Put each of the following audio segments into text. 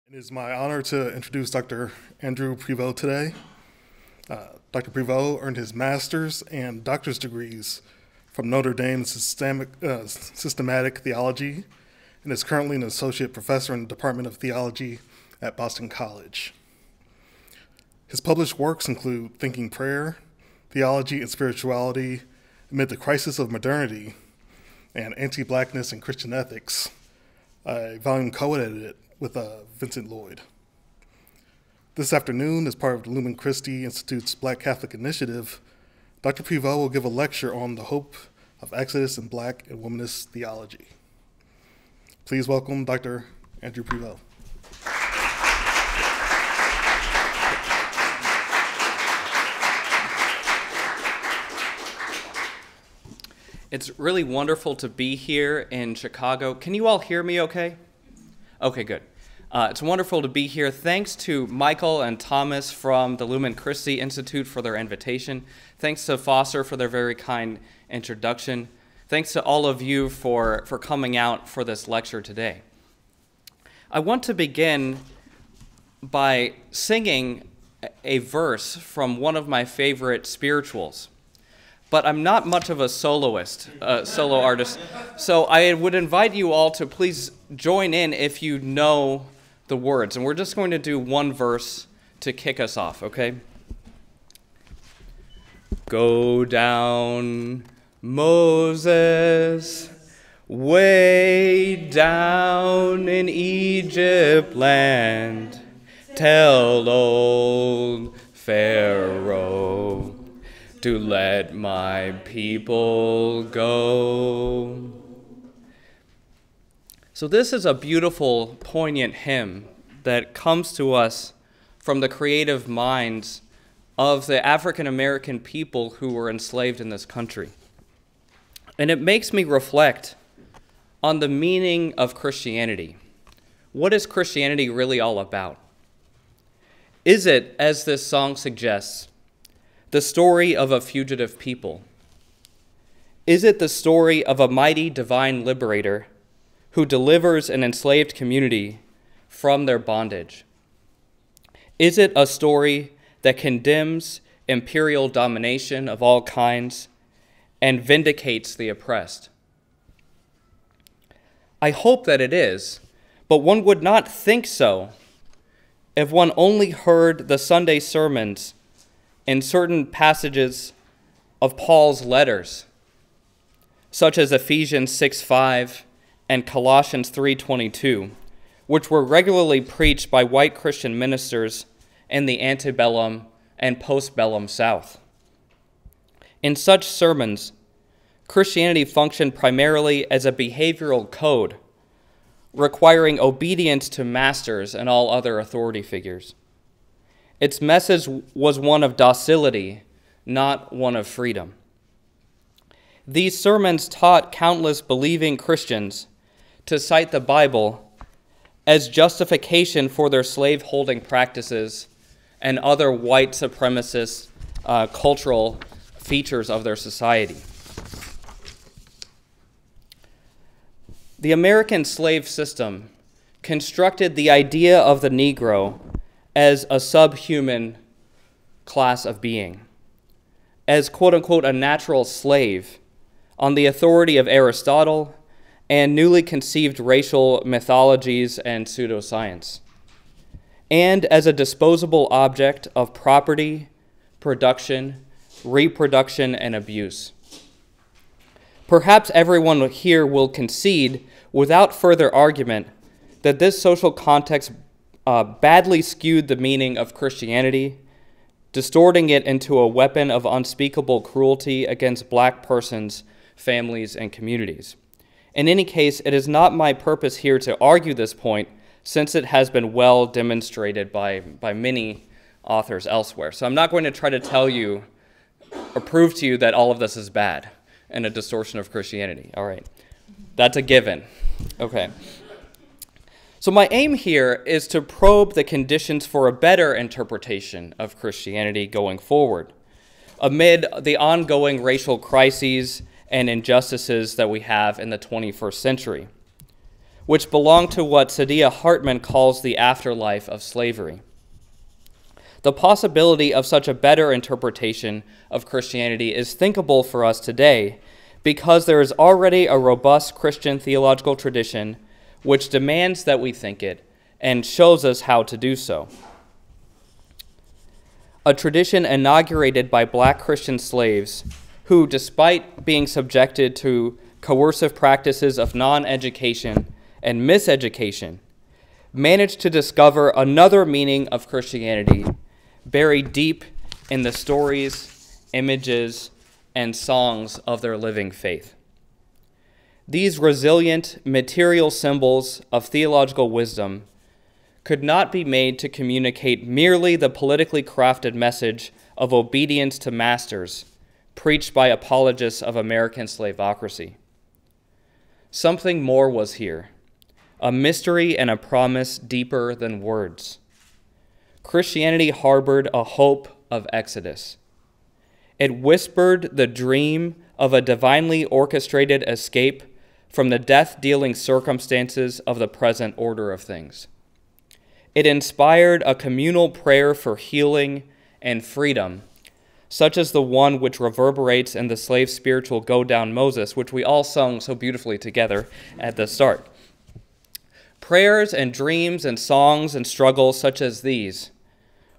It is my honor to introduce Dr. Andrew Prevot today. Dr. Prevot earned his master's and doctor's degrees from Notre Dame in systematic theology and is currently an associate professor in the Department of Theology at Boston College. His published works include Thinking Prayer, Theology and Spirituality Amid the Crisis of Modernity, and Anti-Blackness and Christian Ethics, a volume co-edited with Vincent Lloyd. This afternoon, as part of the Lumen Christi Institute's Black Catholic Initiative, Dr. Prevot will give a lecture on the hope of Exodus in Black and Womanist Theology. Please welcome Dr. Andrew Primo. It's really wonderful to be here in Chicago. Can you all hear me okay? Okay, good. It's wonderful to be here. Thanks to Michael and Thomas from the Lumen Christi Institute for their invitation. Thanks to Foster for their very kind introduction. Thanks to all of you for coming out for this lecture today. I want to begin by singing a verse from one of my favorite spirituals. But I'm not much of a solo artist. So I would invite you all to please join in if you know the words. And we're just going to do one verse to kick us off, okay? Go down, Moses, way down in Egypt land. Tell old Pharaoh to let my people go. So this is a beautiful, poignant hymn that comes to us from the creative minds of the African American people who were enslaved in this country. And it makes me reflect on the meaning of Christianity. What is Christianity really all about? Is it, as this song suggests, the story of a fugitive people? Is it the story of a mighty divine liberator who delivers an enslaved community from their bondage? Is it a story that condemns imperial domination of all kinds and vindicates the oppressed? I hope that it is, but one would not think so if one only heard the Sunday sermons in certain passages of Paul's letters, such as Ephesians 6:5 and Colossians 3:22, which were regularly preached by white Christian ministers in the antebellum and postbellum South. In such sermons, Christianity functioned primarily as a behavioral code, requiring obedience to masters and all other authority figures. Its message was one of docility, not one of freedom. These sermons taught countless believing Christians to cite the Bible as justification for their slave-holding practices and other white supremacist cultural features of their society. The American slave system constructed the idea of the Negro as a subhuman class of being, as quote-unquote a natural slave on the authority of Aristotle and newly conceived racial mythologies and pseudoscience, and as a disposable object of property, production, reproduction, and abuse. Perhaps everyone here will concede without further argument that this social context badly skewed the meaning of Christianity, distorting it into a weapon of unspeakable cruelty against black persons, families, and communities. In any case, it is not my purpose here to argue this point, since it has been well demonstrated by many authors elsewhere. So I'm not going to try to tell you or prove to you that all of this is bad and a distortion of Christianity. All right, that's a given. Okay. So my aim here is to probe the conditions for a better interpretation of Christianity going forward, amid the ongoing racial crises and injustices that we have in the 21st century. which belong to what Saidiya Hartman calls the afterlife of slavery. The possibility of such a better interpretation of Christianity is thinkable for us today because there is already a robust Christian theological tradition which demands that we think it and shows us how to do so. A tradition inaugurated by black Christian slaves who, despite being subjected to coercive practices of non-education and miseducation, managed to discover another meaning of Christianity buried deep in the stories, images, and songs of their living faith. These resilient material symbols of theological wisdom could not be made to communicate merely the politically crafted message of obedience to masters preached by apologists of American slaveocracy. Something more was here, a mystery and a promise deeper than words. Christianity harbored a hope of exodus. It whispered the dream of a divinely orchestrated escape from the death-dealing circumstances of the present order of things. It inspired a communal prayer for healing and freedom, such as the one which reverberates in the slave's spiritual Go Down Moses, which we all sung so beautifully together at the start. Prayers and dreams and songs and struggles such as these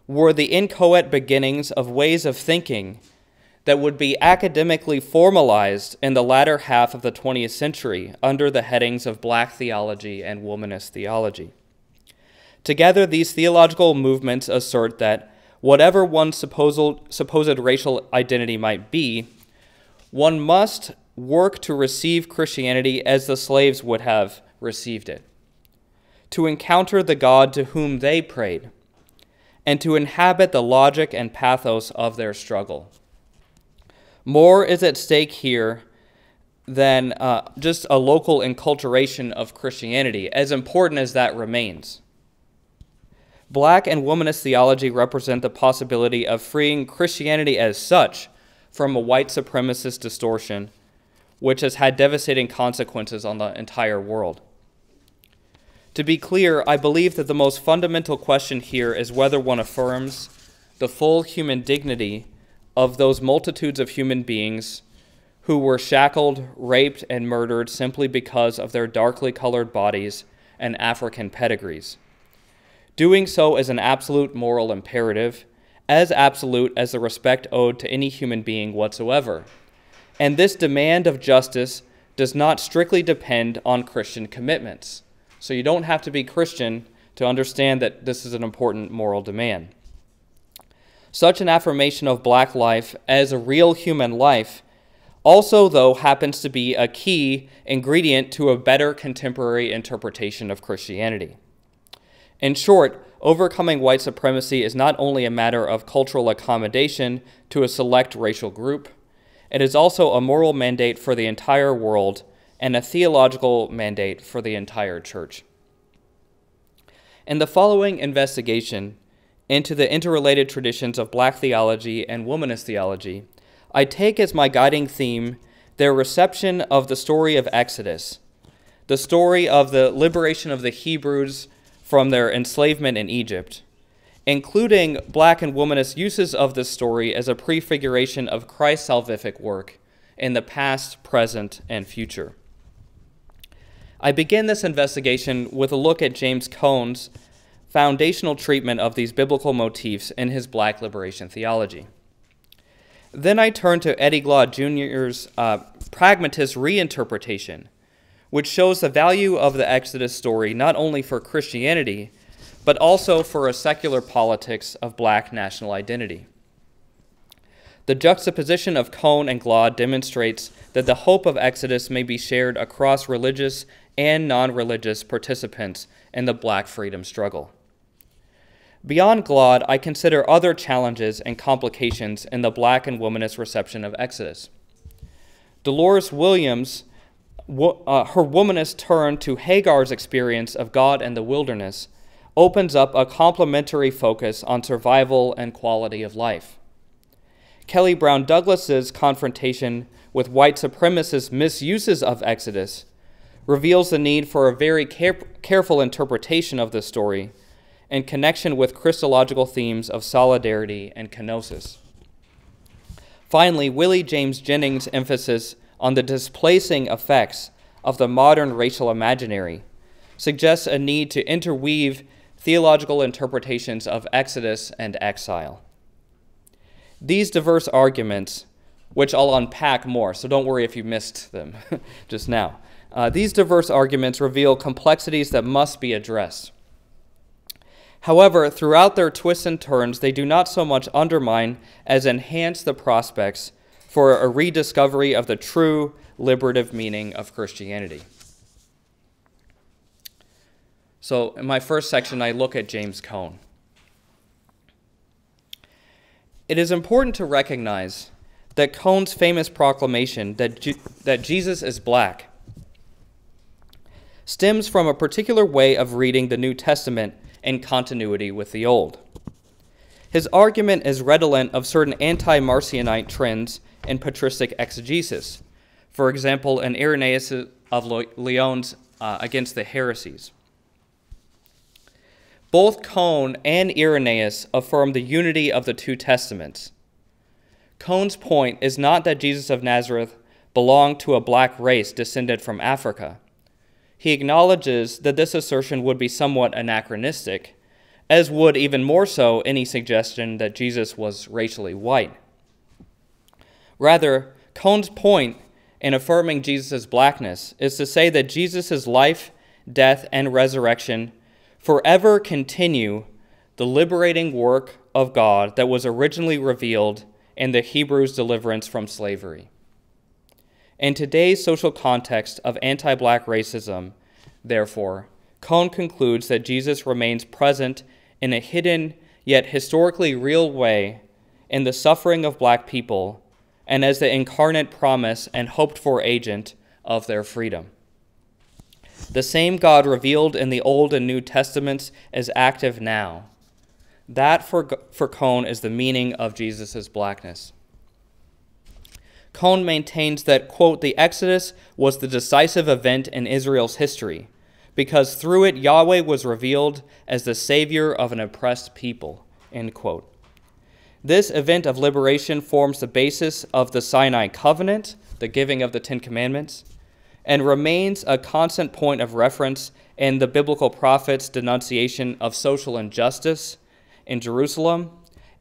were the inchoate beginnings of ways of thinking that would be academically formalized in the latter half of the 20th century under the headings of Black theology and Womanist theology. Together, these theological movements assert that whatever one's supposed racial identity might be, one must work to receive Christianity as the slaves would have received it, to encounter the God to whom they prayed, and to inhabit the logic and pathos of their struggle. More is at stake here than just a local enculturation of Christianity, as important as that remains. Black and womanist theology represent the possibility of freeing Christianity as such from a white supremacist distortion, which has had devastating consequences on the entire world. To be clear, I believe that the most fundamental question here is whether one affirms the full human dignity of those multitudes of human beings who were shackled, raped, and murdered simply because of their darkly colored bodies and African pedigrees. Doing so is an absolute moral imperative, as absolute as the respect owed to any human being whatsoever. And this demand of justice does not strictly depend on Christian commitments. So you don't have to be Christian to understand that this is an important moral demand. Such an affirmation of black life as a real human life also, though, happens to be a key ingredient to a better contemporary interpretation of Christianity. In short, overcoming white supremacy is not only a matter of cultural accommodation to a select racial group, it is also a moral mandate for the entire world and a theological mandate for the entire church. In the following investigation into the interrelated traditions of black theology and womanist theology, I take as my guiding theme their reception of the story of Exodus, the story of the liberation of the Hebrews from their enslavement in Egypt, including black and womanist uses of this story as a prefiguration of Christ's salvific work in the past, present, and future. I begin this investigation with a look at James Cone's foundational treatment of these biblical motifs in his black liberation theology. Then I turn to Eddie Glaude Jr.'s pragmatist reinterpretation, which shows the value of the Exodus story not only for Christianity, but also for a secular politics of black national identity. The juxtaposition of Cone and Glaude demonstrates that the hope of Exodus may be shared across religious and non-religious participants in the black freedom struggle. Beyond Glaude, I consider other challenges and complications in the black and womanist reception of Exodus. Dolores Williams, her womanist turn to Hagar's experience of God and the wilderness, opens up a complementary focus on survival and quality of life. Kelly Brown Douglas's confrontation with white supremacist misuses of Exodus reveals the need for a very careful interpretation of this story in connection with Christological themes of solidarity and kenosis. Finally, Willie James Jennings' emphasis on the displacing effects of the modern racial imaginary suggests a need to interweave theological interpretations of Exodus and exile. These diverse arguments, which I'll unpack more, so don't worry if you missed them just now. These diverse arguments reveal complexities that must be addressed. However, throughout their twists and turns, they do not so much undermine as enhance the prospects for a rediscovery of the true liberative meaning of Christianity. So in my first section, I look at James Cone. It is important to recognize that Cone's famous proclamation that Jesus is black stems from a particular way of reading the New Testament in continuity with the Old. His argument is redolent of certain anti-Marcionite trends in patristic exegesis, for example, in Irenaeus of Lyons against the heresies. Both Cone and Irenaeus affirm the unity of the two testaments. Cone's point is not that Jesus of Nazareth belonged to a black race descended from Africa. He acknowledges that this assertion would be somewhat anachronistic, as would even more so any suggestion that Jesus was racially white. Rather, Cone's point in affirming Jesus' blackness is to say that Jesus' life, death, and resurrection forever continue the liberating work of God that was originally revealed in the Hebrews' deliverance from slavery. In today's social context of anti-black racism, therefore, Cone concludes that Jesus remains present in a hidden yet historically real way in the suffering of black people and as the incarnate promise and hoped-for agent of their freedom. The same God revealed in the Old and New Testaments is active now. That, for Cone, is the meaning of Jesus' blackness. Cone maintains that, quote, the Exodus was the decisive event in Israel's history, because through it Yahweh was revealed as the Savior of an oppressed people, end quote. This event of liberation forms the basis of the Sinai covenant, the giving of the Ten Commandments, and remains a constant point of reference in the biblical prophets' denunciation of social injustice in Jerusalem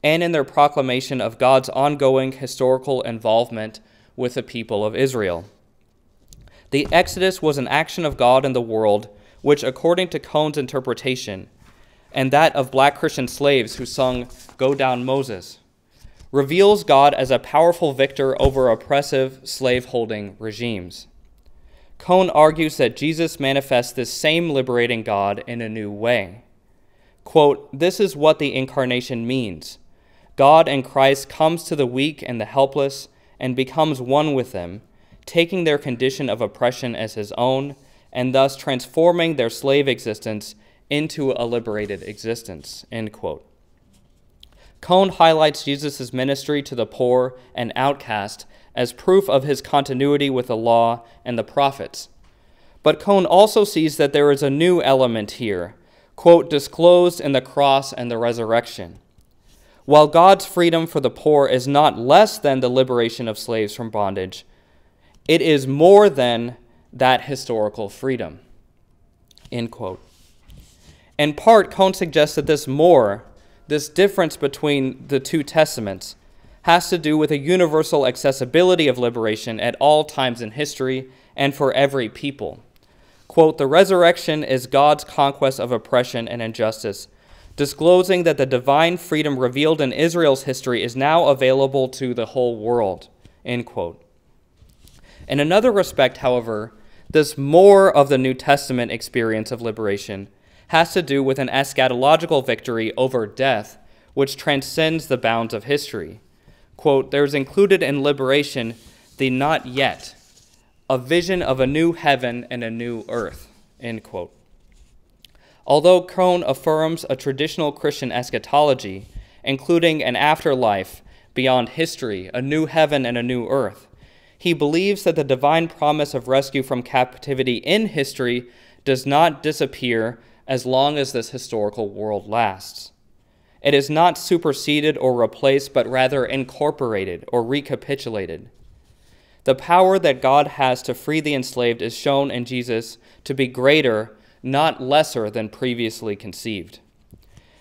and in their proclamation of God's ongoing historical involvement with the people of Israel. The Exodus was an action of God in the world which, according to Cone's interpretation, and that of black Christian slaves who sung "Go Down Moses," reveals God as a powerful victor over oppressive slave-holding regimes. Cone argues that Jesus manifests this same liberating God in a new way. Quote, this is what the incarnation means. God in Christ comes to the weak and the helpless and becomes one with them, taking their condition of oppression as his own, and thus transforming their slave existence into a liberated existence, end quote. Cone highlights Jesus' ministry to the poor and outcast as proof of his continuity with the law and the prophets. But Cone also sees that there is a new element here, quote, disclosed in the cross and the resurrection. While God's freedom for the poor is not less than the liberation of slaves from bondage, it is more than that historical freedom, end quote. In part, Cone suggests that this difference between the two testaments, has to do with a universal accessibility of liberation at all times in history and for every people. Quote, the resurrection is God's conquest of oppression and injustice, disclosing that the divine freedom revealed in Israel's history is now available to the whole world, end quote. In another respect, however, this more of the New Testament experience of liberation has to do with an eschatological victory over death, which transcends the bounds of history. Quote, there is included in liberation the not yet, a vision of a new heaven and a new earth, end quote. Although Cone affirms a traditional Christian eschatology, including an afterlife beyond history, a new heaven and a new earth, He believes that the divine promise of rescue from captivity in history does not disappear as long as this historical world lasts. It is not superseded or replaced, but rather incorporated or recapitulated. The power that God has to free the enslaved is shown in Jesus to be greater, not lesser than previously conceived.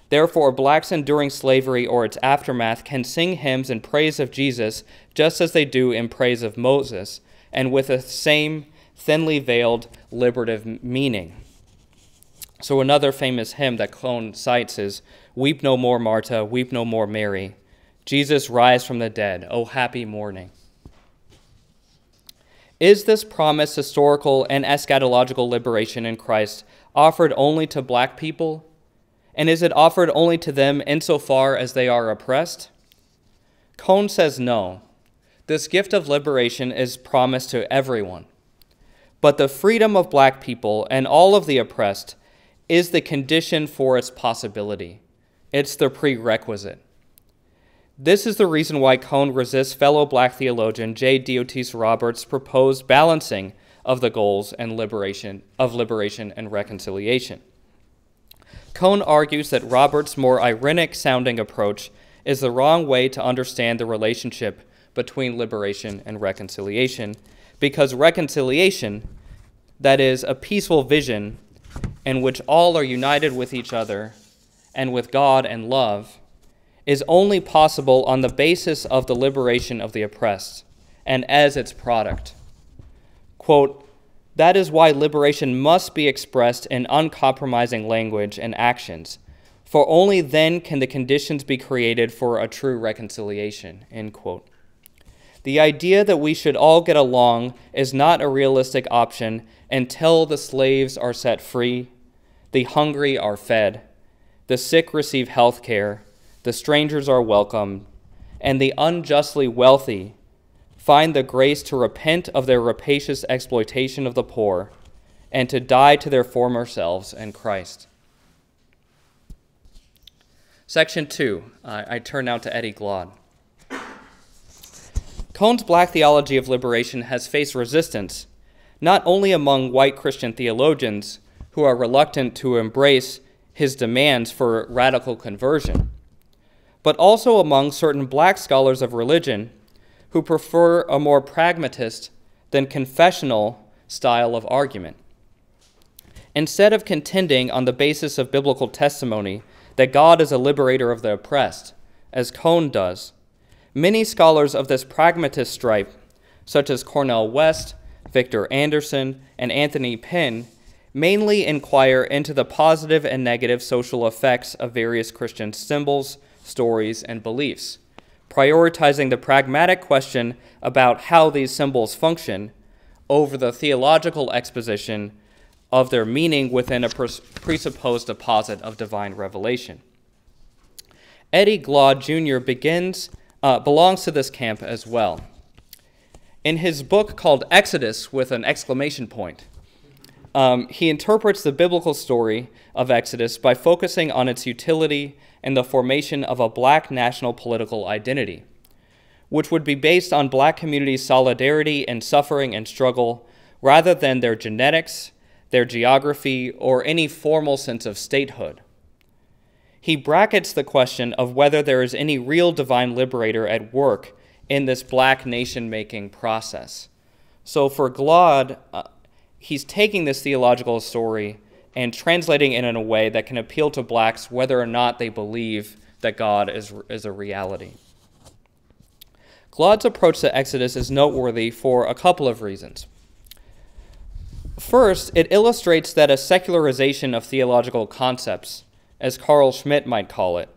Therefore, blacks enduring slavery or its aftermath can sing hymns in praise of Jesus just as they do in praise of Moses, and with the same thinly veiled liberative meaning. So another famous hymn that Cone cites is, "Weep no more, Martha, weep no more, Mary. Jesus rise from the dead, O happy morning." Is this promised historical and eschatological liberation in Christ offered only to black people? And is it offered only to them insofar as they are oppressed? Cone says no. This gift of liberation is promised to everyone. But the freedom of black people and all of the oppressed is the condition for its possibility. It's the prerequisite. This is the reason why Cone resists fellow black theologian J. Diotis Roberts' proposed balancing of the goals and liberation and reconciliation. Cone argues that Roberts' more ironic-sounding approach is the wrong way to understand the relationship between liberation and reconciliation, because reconciliation, that is, a peaceful vision in which all are united with each other and with God and love, is only possible on the basis of the liberation of the oppressed and as its product. Quote, "That is why liberation must be expressed in uncompromising language and actions, for only then can the conditions be created for a true reconciliation," end quote. The idea that we should all get along is not a realistic option until the slaves are set free, the hungry are fed, the sick receive health care, the strangers are welcomed, and the unjustly wealthy find the grace to repent of their rapacious exploitation of the poor and to die to their former selves in Christ. Section 2, I turn now to Eddie Glaude. Cone's black theology of liberation has faced resistance, not only among white Christian theologians who are reluctant to embrace his demands for radical conversion, but also among certain black scholars of religion who prefer a more pragmatist than confessional style of argument. Instead of contending on the basis of biblical testimony that God is a liberator of the oppressed, as Cone does, many scholars of this pragmatist stripe, such as Cornel West, Victor Anderson, and Anthony Pinn, mainly inquire into the positive and negative social effects of various Christian symbols, stories, and beliefs, prioritizing the pragmatic question about how these symbols function over the theological exposition of their meaning within a presupposed deposit of divine revelation. Eddie Glaude Jr. belongs to this camp as well. In his book called Exodus with an exclamation point, he interprets the biblical story of Exodus by focusing on its utility and the formation of a black national political identity, which would be based on black communities' solidarity in suffering and struggle rather than their genetics, their geography, or any formal sense of statehood. He brackets the question of whether there is any real divine liberator at work in this black nation-making process. So for Glaude, he's taking this theological story and translating it in a way that can appeal to blacks whether or not they believe that God is a reality. Glaude's approach to Exodus is noteworthy for a couple of reasons. First, it illustrates that a secularization of theological concepts, as Carl Schmitt might call it,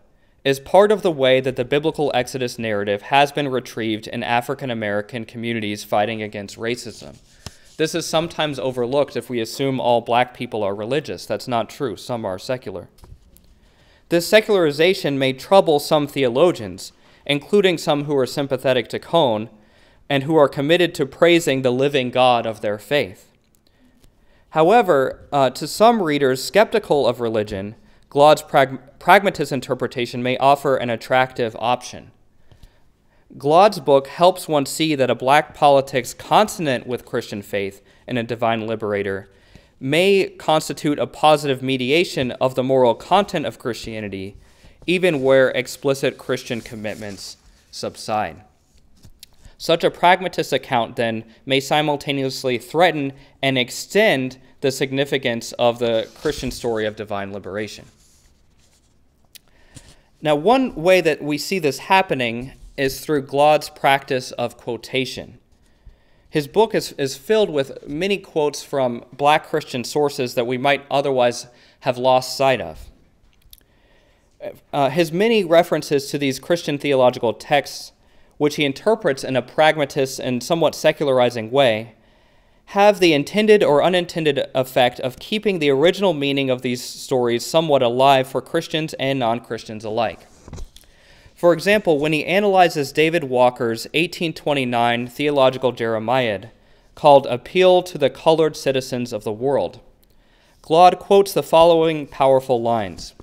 is part of the way that the biblical Exodus narrative has been retrieved in African American communities fighting against racism. This is sometimes overlooked if we assume all black people are religious. That's not true. Some are secular. This secularization may trouble some theologians, including some who are sympathetic to Cone and who are committed to praising the living God of their faith. However, to some readers skeptical of religion, Glaude's pragmatist interpretation may offer an attractive option. Glaude's book helps one see that a black politics consonant with Christian faith in a divine liberator may constitute a positive mediation of the moral content of Christianity, even where explicit Christian commitments subside. Such a pragmatist account, then, may simultaneously threaten and extend the significance of the Christian story of divine liberation. Now, one way that we see this happening is through Glaude's practice of quotation. His book is filled with many quotes from black Christian sources that we might otherwise have lost sight of. His many references to these Christian theological texts, which he interprets in a pragmatist and somewhat secularizing way, have the intended or unintended effect of keeping the original meaning of these stories somewhat alive for Christians and non-Christians alike. For example, when he analyzes David Walker's 1829 theological Jeremiad, called Appeal to the Colored Citizens of the World, Glaude quotes the following powerful lines.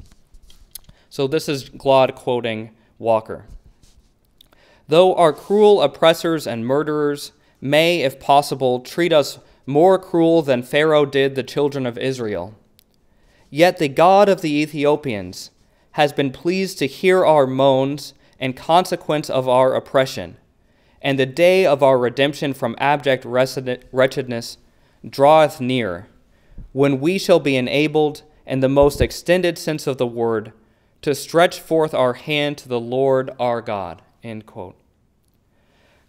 So this is Glaude quoting Walker. "Though our cruel oppressors and murderers may, if possible, treat us more cruel than Pharaoh did the children of Israel, yet the God of the Ethiopians has been pleased to hear our moans in consequence of our oppression, and the day of our redemption from abject wretchedness draweth near, when we shall be enabled, in the most extended sense of the word, to stretch forth our hand to the Lord our God." End quote.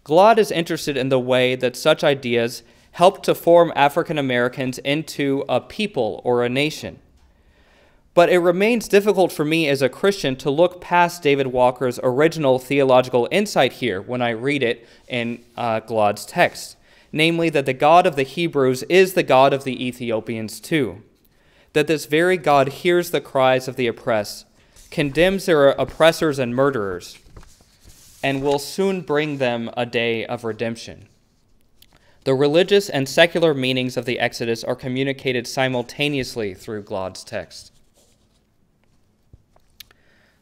Glaude is interested in the way that such ideas help to form African Americans into a people or a nation. But it remains difficult for me as a Christian to look past David Walker's original theological insight here when I read it in Glaude's text, namely that the God of the Hebrews is the God of the Ethiopians too, that this very God hears the cries of the oppressed, condemns their oppressors and murderers, and will soon bring them a day of redemption. The religious and secular meanings of the Exodus are communicated simultaneously through Glaude's text.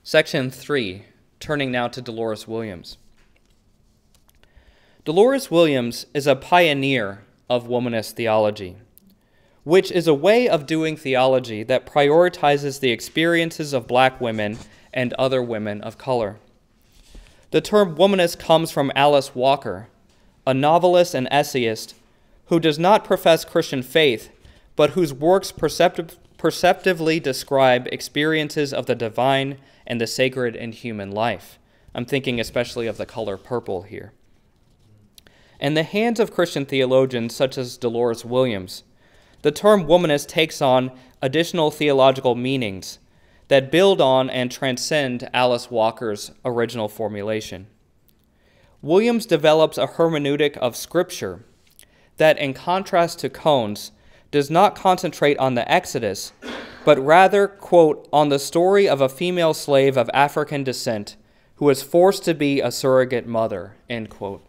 Section 3, turning now to Dolores Williams. Dolores Williams is a pioneer of womanist theology, which is a way of doing theology that prioritizes the experiences of black women and other women of color. The term womanist comes from Alice Walker, a novelist and essayist who does not profess Christian faith, but whose works perceptively describe experiences of the divine and the sacred in human life. I'm thinking especially of the color purple here. In the hands of Christian theologians such as Dolores Williams, the term womanist takes on additional theological meanings that build on and transcend Alice Walker's original formulation. Williams develops a hermeneutic of Scripture that, in contrast to Cone's, does not concentrate on the Exodus, but rather, quote, on the story of a female slave of African descent who was forced to be a surrogate mother, end quote.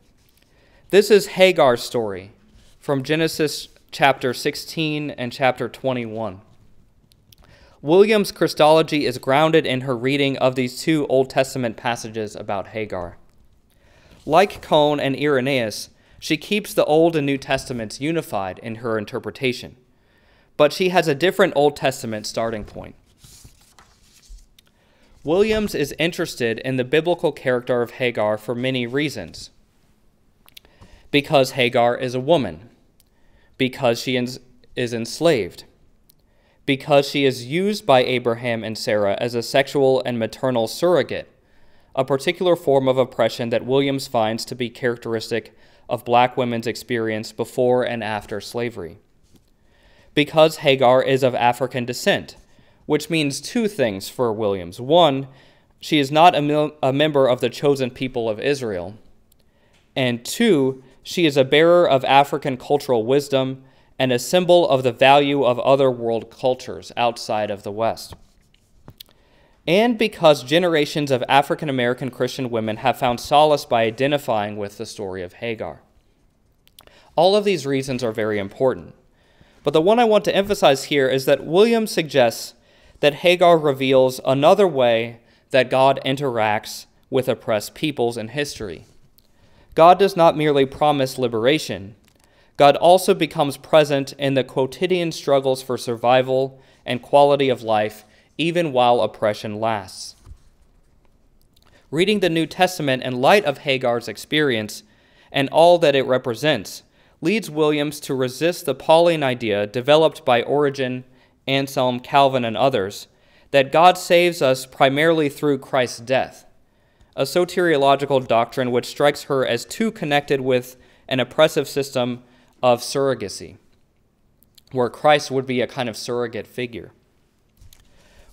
This is Hagar's story from Genesis chapter 16 and chapter 21. Williams' Christology is grounded in her reading of these two Old Testament passages about Hagar. Like Cone and Irenaeus, she keeps the Old and New Testaments unified in her interpretation, but she has a different Old Testament starting point. Williams is interested in the biblical character of Hagar for many reasons. Because Hagar is a woman, because she is enslaved, because she is used by Abraham and Sarah as a sexual and maternal surrogate, a particular form of oppression that Williams finds to be characteristic of black women's experience before and after slavery. Because Hagar is of African descent, which means two things for Williams. One, she is not a member of the chosen people of Israel. And two, she is a bearer of African cultural wisdom and a symbol of the value of other world cultures outside of the West. And because generations of African American Christian women have found solace by identifying with the story of Hagar. All of these reasons are very important. But the one I want to emphasize here is that Williams suggests that Hagar reveals another way that God interacts with oppressed peoples in history. God does not merely promise liberation. God also becomes present in the quotidian struggles for survival and quality of life, even while oppression lasts. Reading the New Testament in light of Hagar's experience and all that it represents leads Williams to resist the Pauline idea developed by Origen, Anselm, Calvin, and others, that God saves us primarily through Christ's death, a soteriological doctrine which strikes her as too connected with an oppressive system of surrogacy, where Christ would be a kind of surrogate figure.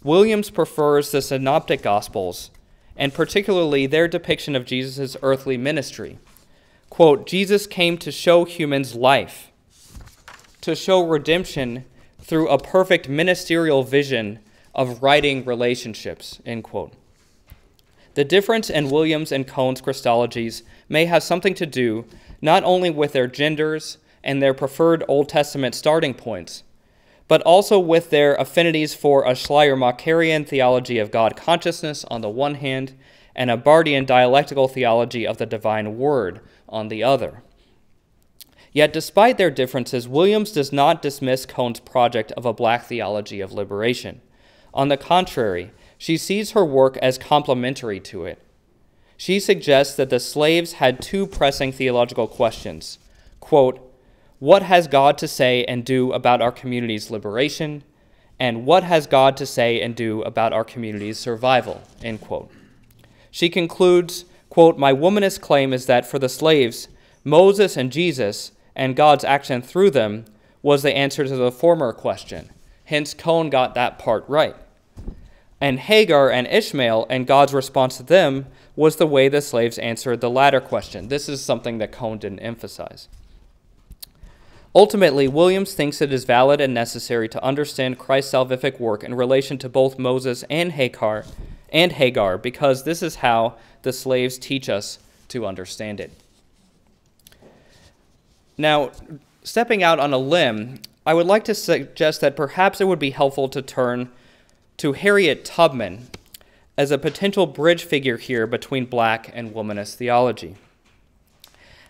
Williams prefers the Synoptic Gospels, and particularly their depiction of Jesus' earthly ministry. Quote, Jesus came to show humans life, to show redemption through a perfect ministerial vision of righting relationships, end quote. The difference in Williams and Cone's Christologies may have something to do not only with their genders and their preferred Old Testament starting points, but also with their affinities for a Schleiermacherian theology of God consciousness on the one hand, and a Bardian dialectical theology of the divine word on the other. Yet despite their differences, Williams does not dismiss Cone's project of a black theology of liberation. On the contrary, she sees her work as complementary to it. She suggests that the slaves had two pressing theological questions. Quote, what has God to say and do about our community's liberation? And what has God to say and do about our community's survival? End quote. She concludes, quote, my womanist claim is that for the slaves, Moses and Jesus and God's action through them was the answer to the former question. Hence, Cone got that part right. And Hagar and Ishmael and God's response to them was the way the slaves answered the latter question. This is something that Cone didn't emphasize. Ultimately, Williams thinks it is valid and necessary to understand Christ's salvific work in relation to both Moses and Hagar, because this is how the slaves teach us to understand it. Now, stepping out on a limb, I would like to suggest that perhaps it would be helpful to turn to Harriet Tubman as a potential bridge figure here between black and womanist theology.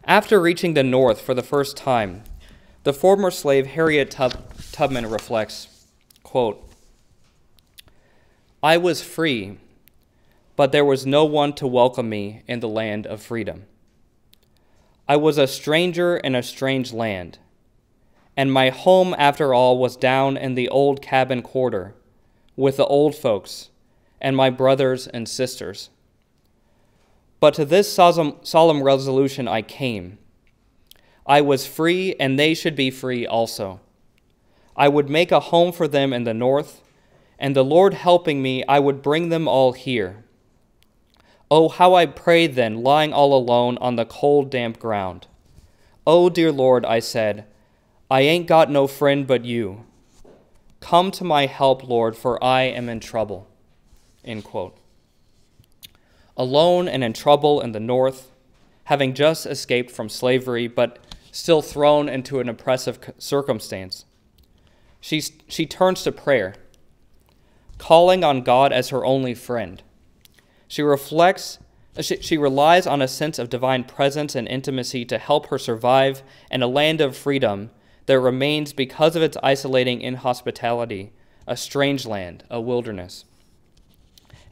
After reaching the North for the first time, the former slave Harriet Tubman reflects, quote, I was free, but there was no one to welcome me in the land of freedom. I was a stranger in a strange land, and my home, after all, was down in the old cabin quarter with the old folks and my brothers and sisters. But to this solemn resolution I came. I was free, and they should be free also. I would make a home for them in the north, and the Lord helping me, I would bring them all here. Oh, how I prayed then, lying all alone on the cold, damp ground. Oh, dear Lord, I said, I ain't got no friend but you. Come to my help, Lord, for I am in trouble. End quote. Alone and in trouble in the north, having just escaped from slavery, but still thrown into an oppressive circumstance, she turns to prayer, calling on God as her only friend. She relies on a sense of divine presence and intimacy to help her survive in a land of freedom that remains, because of its isolating inhospitality, a strange land, a wilderness.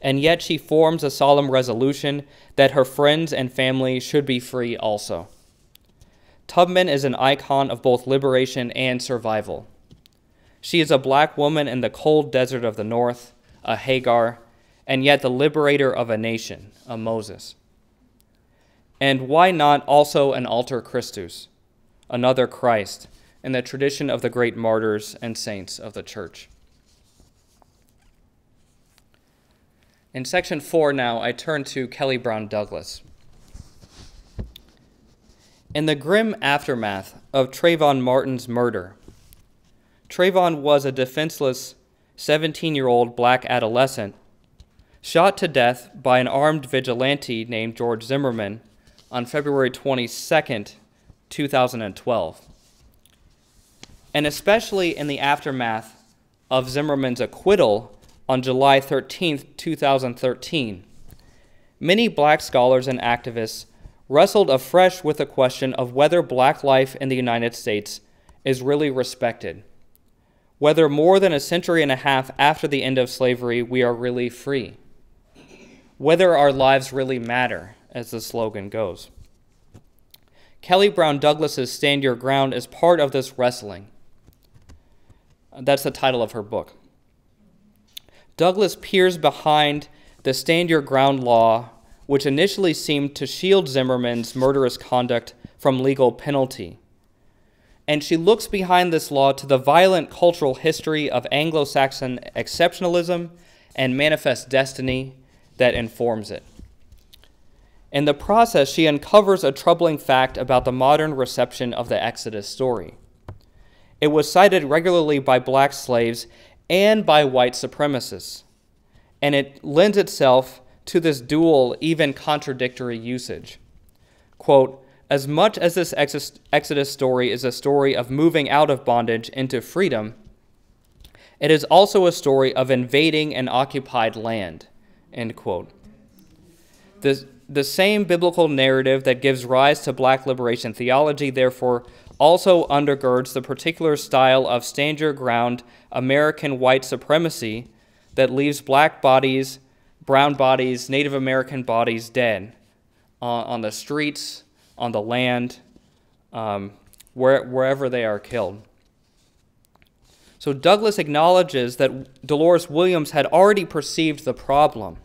And yet she forms a solemn resolution that her friends and family should be free also. Tubman is an icon of both liberation and survival. She is a black woman in the cold desert of the north, a Hagar, and yet the liberator of a nation, a Moses. And why not also an alter Christus, another Christ, in the tradition of the great martyrs and saints of the church? In section 4 now, I turn to Kelly Brown Douglas. In the grim aftermath of Trayvon Martin's murder, Trayvon was a defenseless 17-year-old black adolescent shot to death by an armed vigilante named George Zimmerman on February 22nd, 2012. And especially in the aftermath of Zimmerman's acquittal on July 13th, 2013, many black scholars and activists wrestled afresh with the question of whether black life in the United States is really respected, whether more than a century and a half after the end of slavery we are really free, whether our lives really matter, as the slogan goes. Kelly Brown Douglas's Stand Your Ground is part of this wrestling. That's the title of her book. Douglas peers behind the Stand Your Ground law, which initially seemed to shield Zimmerman's murderous conduct from legal penalty. And she looks behind this law to the violent cultural history of Anglo-Saxon exceptionalism and manifest destiny that informs it. In the process, she uncovers a troubling fact about the modern reception of the Exodus story. It was cited regularly by black slaves and by white supremacists, and it lends itself to this dual, even contradictory usage. Quote, as much as this Exodus story is a story of moving out of bondage into freedom, it is also a story of invading an occupied land, end quote. The same biblical narrative that gives rise to black liberation theology, therefore, also undergirds the particular style of stand your ground American white supremacy that leaves black bodies, brown bodies, Native American bodies dead on the streets, on the land, wherever they are killed. So Douglas acknowledges that Dolores Williams had already perceived the problem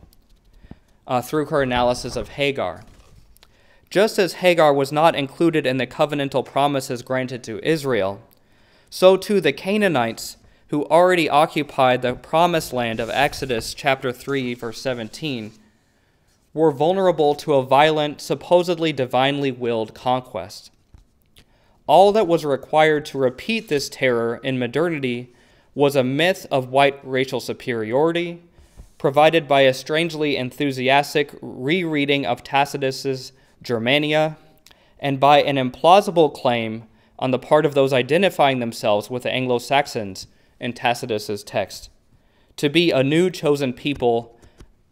through her analysis of Hagar. Just as Hagar was not included in the covenantal promises granted to Israel, so too the Canaanites, who already occupied the promised land of Exodus chapter 3, verse 17, were vulnerable to a violent, supposedly divinely willed conquest. All that was required to repeat this terror in modernity was a myth of white racial superiority, provided by a strangely enthusiastic rereading of Tacitus's Germania, and by an implausible claim on the part of those identifying themselves with the Anglo-Saxons in Tacitus's text, to be a new chosen people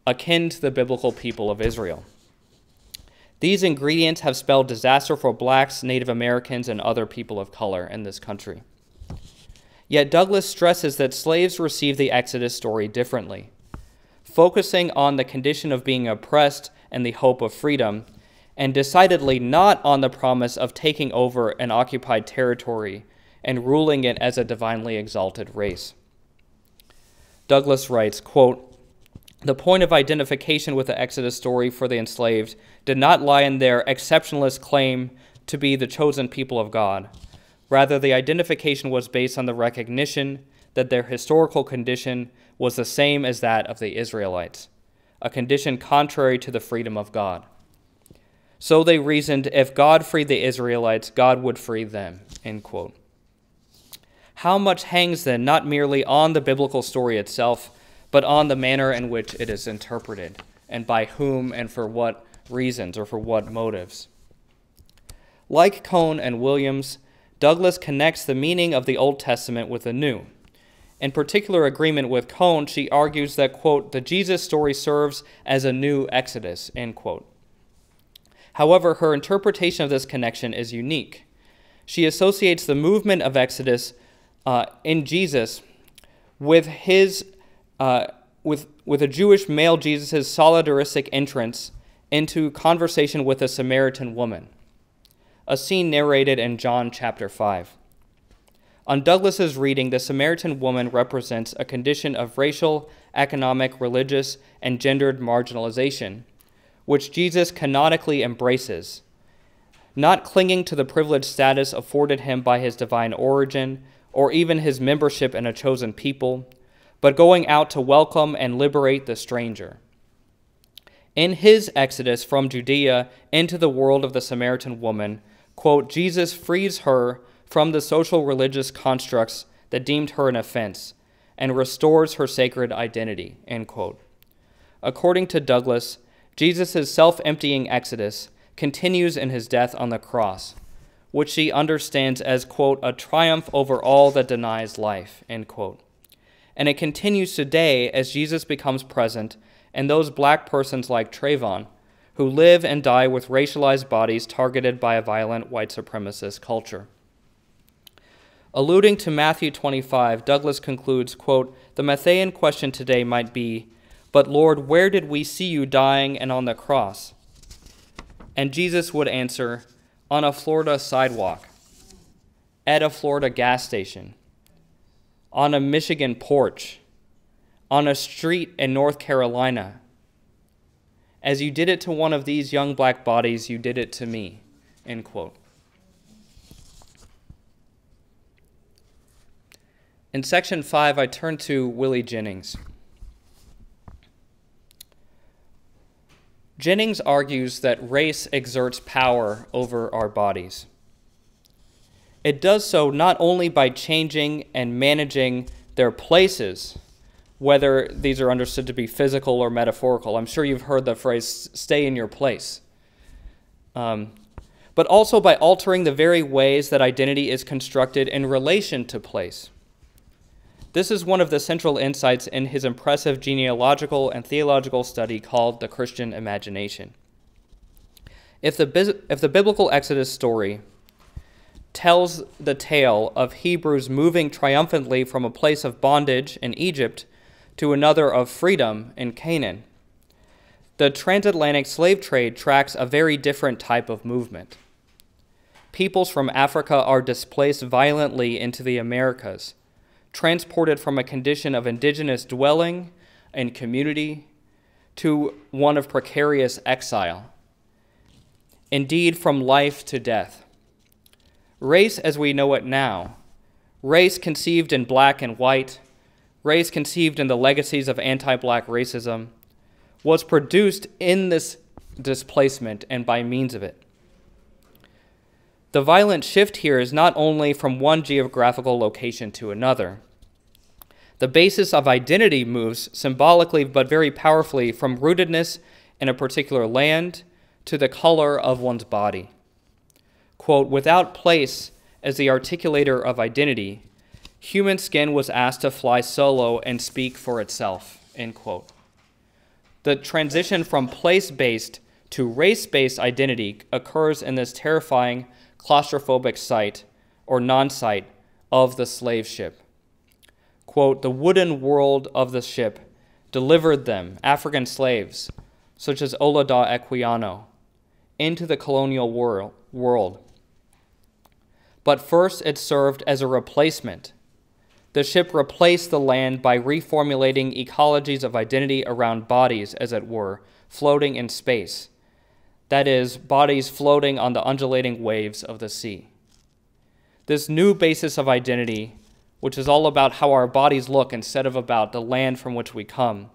akin to the biblical people of Israel. These ingredients have spelled disaster for blacks, Native Americans, and other people of color in this country. Yet Douglas stresses that slaves received the Exodus story differently, focusing on the condition of being oppressed and the hope of freedom, and decidedly not on the promise of taking over an occupied territory and ruling it as a divinely exalted race. Douglas writes, quote, the point of identification with the Exodus story for the enslaved did not lie in their exceptionalist claim to be the chosen people of God. Rather, the identification was based on the recognition that their historical condition was the same as that of the Israelites, a condition contrary to the freedom of God. So they reasoned, if God freed the Israelites, God would free them, end quote. How much hangs then not merely on the biblical story itself, but on the manner in which it is interpreted, and by whom and for what reasons or for what motives. Like Cone and Williams, Douglas connects the meaning of the Old Testament with the New. In particular agreement with Cone, she argues that, quote, the Jesus story serves as a new Exodus, end quote. However, her interpretation of this connection is unique. She associates the movement of Exodus in Jesus with with a Jewish male Jesus' solidaristic entrance into conversation with a Samaritan woman, a scene narrated in John chapter 5. On Douglas's reading, the Samaritan woman represents a condition of racial, economic, religious, and gendered marginalization, which Jesus canonically embraces, not clinging to the privileged status afforded him by his divine origin or even his membership in a chosen people, but going out to welcome and liberate the stranger. In his exodus from Judea into the world of the Samaritan woman, quote, Jesus frees her from the social religious constructs that deemed her an offense and restores her sacred identity, end quote. According to Douglas, Jesus' self-emptying exodus continues in his death on the cross, which she understands as, quote, a triumph over all that denies life, end quote. And it continues today as Jesus becomes present and those black persons like Trayvon who live and die with racialized bodies targeted by a violent white supremacist culture. Alluding to Matthew 25, Douglas concludes, quote, "The Matthean question today might be, 'But Lord, where did we see you dying and on the cross?' And Jesus would answer, 'On a Florida sidewalk, at a Florida gas station, on a Michigan porch, on a street in North Carolina. As you did it to one of these young black bodies, you did it to me,'" end quote. In section 5, I turn to Willie Jennings. Jennings argues that race exerts power over our bodies. It does so not only by changing and managing their places, whether these are understood to be physical or metaphorical. I'm sure you've heard the phrase, "stay in your place." But also by altering the very ways that identity is constructed in relation to place. This is one of the central insights in his impressive genealogical and theological study called The Christian Imagination. If the biblical Exodus story tells the tale of Hebrews moving triumphantly from a place of bondage in Egypt to another of freedom in Canaan, the transatlantic slave trade tracks a very different type of movement. Peoples from Africa are displaced violently into the Americas, transported from a condition of indigenous dwelling and community to one of precarious exile, indeed from life to death. Race as we know it now, race conceived in black and white, race conceived in the legacies of anti-black racism, was produced in this displacement and by means of it. The violent shift here is not only from one geographical location to another. The basis of identity moves symbolically but very powerfully from rootedness in a particular land to the color of one's body. Quote, "Without place as the articulator of identity, human skin was asked to fly solo and speak for itself," end quote. The transition from place-based to race-based identity occurs in this terrifying claustrophobic site or non-site of the slave ship. Quote, "The wooden world of the ship delivered them, African slaves, such as Olaudah Equiano, into the colonial world. But first it served as a replacement. The ship replaced the land by reformulating ecologies of identity around bodies, as it were, floating in space. That is, bodies floating on the undulating waves of the sea. This new basis of identity, which is all about how our bodies look instead of about the land from which we come,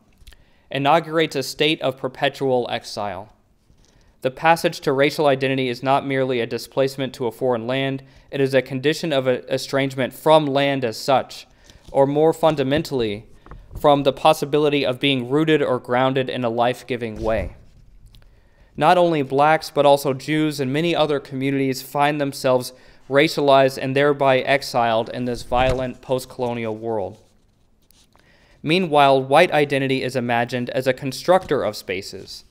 inaugurates a state of perpetual exile. The passage to racial identity is not merely a displacement to a foreign land, it is a condition of estrangement from land as such, or more fundamentally, from the possibility of being rooted or grounded in a life-giving way. Not only blacks, but also Jews and many other communities find themselves racialized and thereby exiled in this violent post-colonial world. Meanwhile, white identity is imagined as a constructor of spaces,